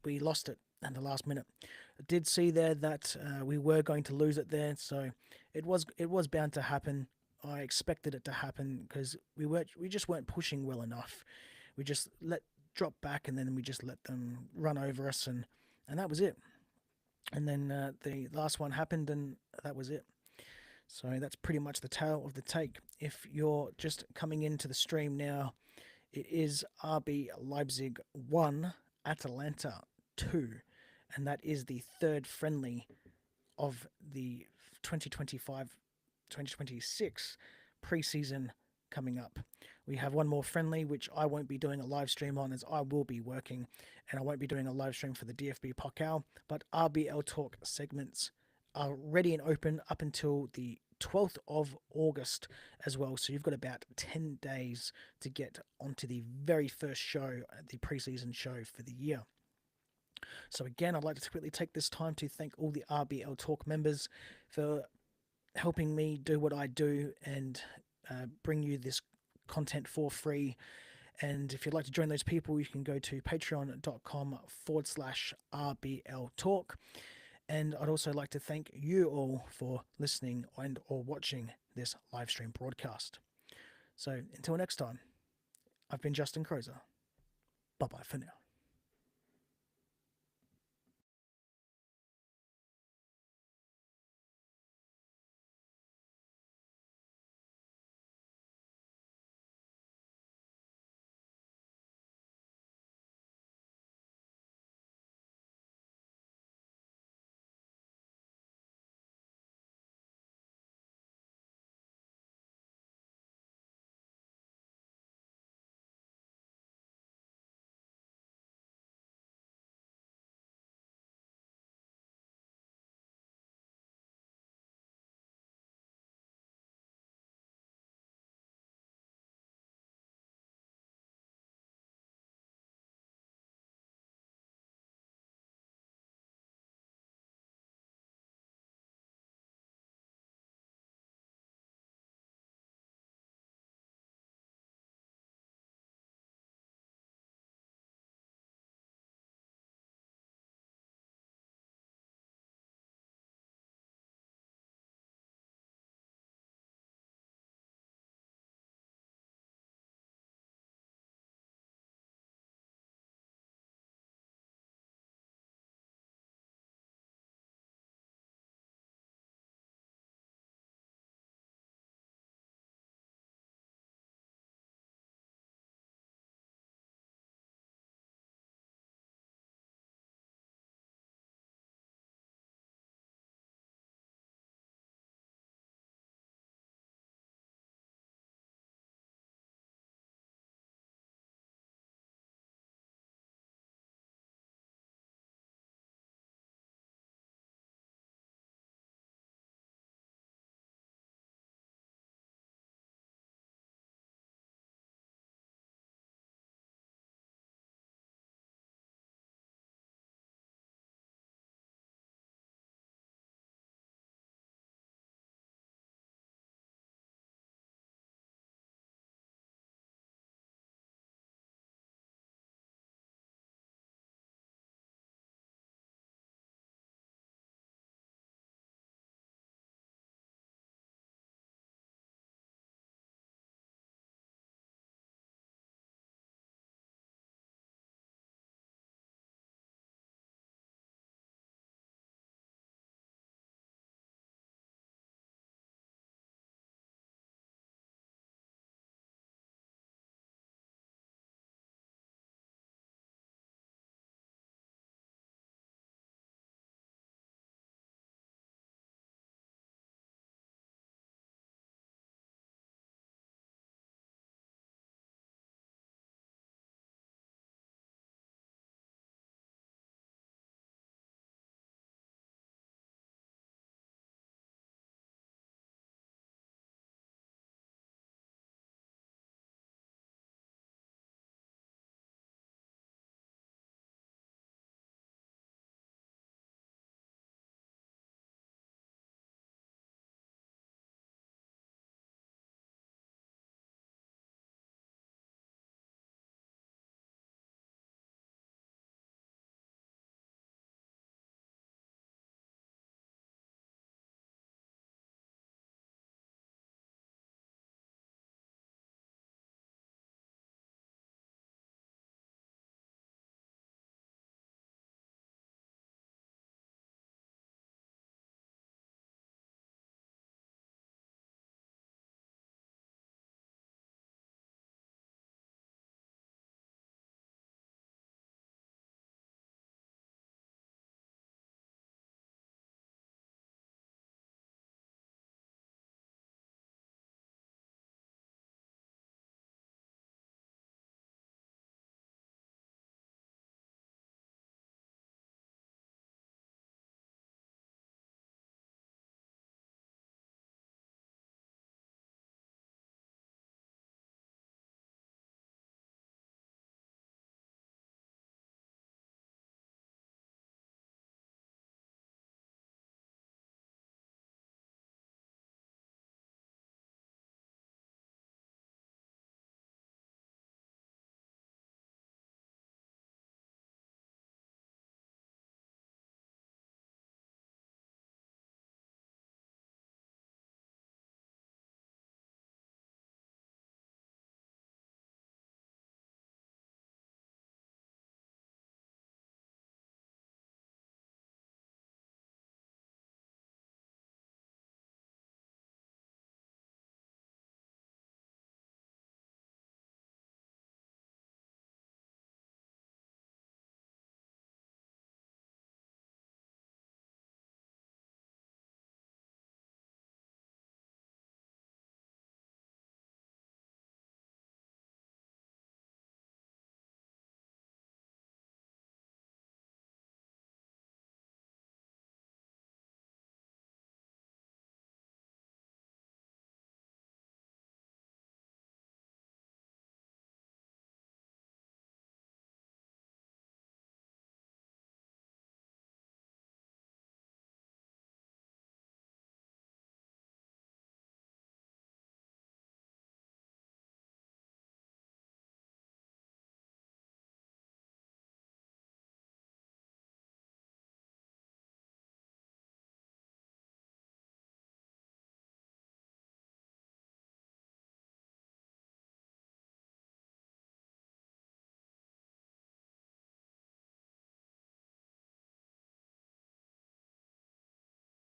We lost it at the last minute. I did see there that we were going to lose it there, so it was bound to happen. I expected it to happen because we just weren't pushing well enough. We just drop back and then we just let them run over us, and that was it. And then the last one happened and that was it. So that's pretty much the tale of the take. If you're just coming into the stream now, it is RB Leipzig 1, Atalanta 2, and that is the third friendly of the 2025-2026 preseason coming up. We have one more friendly, which I won't be doing a live stream on, as I will be working, and I won't be doing a live stream for the DFB Pokal, but RBL Talk segments are ready and open up until the 12th of August as well. So you've got about 10 days to get onto the very first show, the preseason show for the year. So again, I'd like to quickly take this time to thank all the RBL Talk members for helping me do what I do and bring you this content for free. And if you'd like to join those people, you can go to patreon.com/RBL Talk. And I'd also like to thank you all for listening and or watching this live stream broadcast. So until next time, I've been Justin Crozer. Bye-bye for now.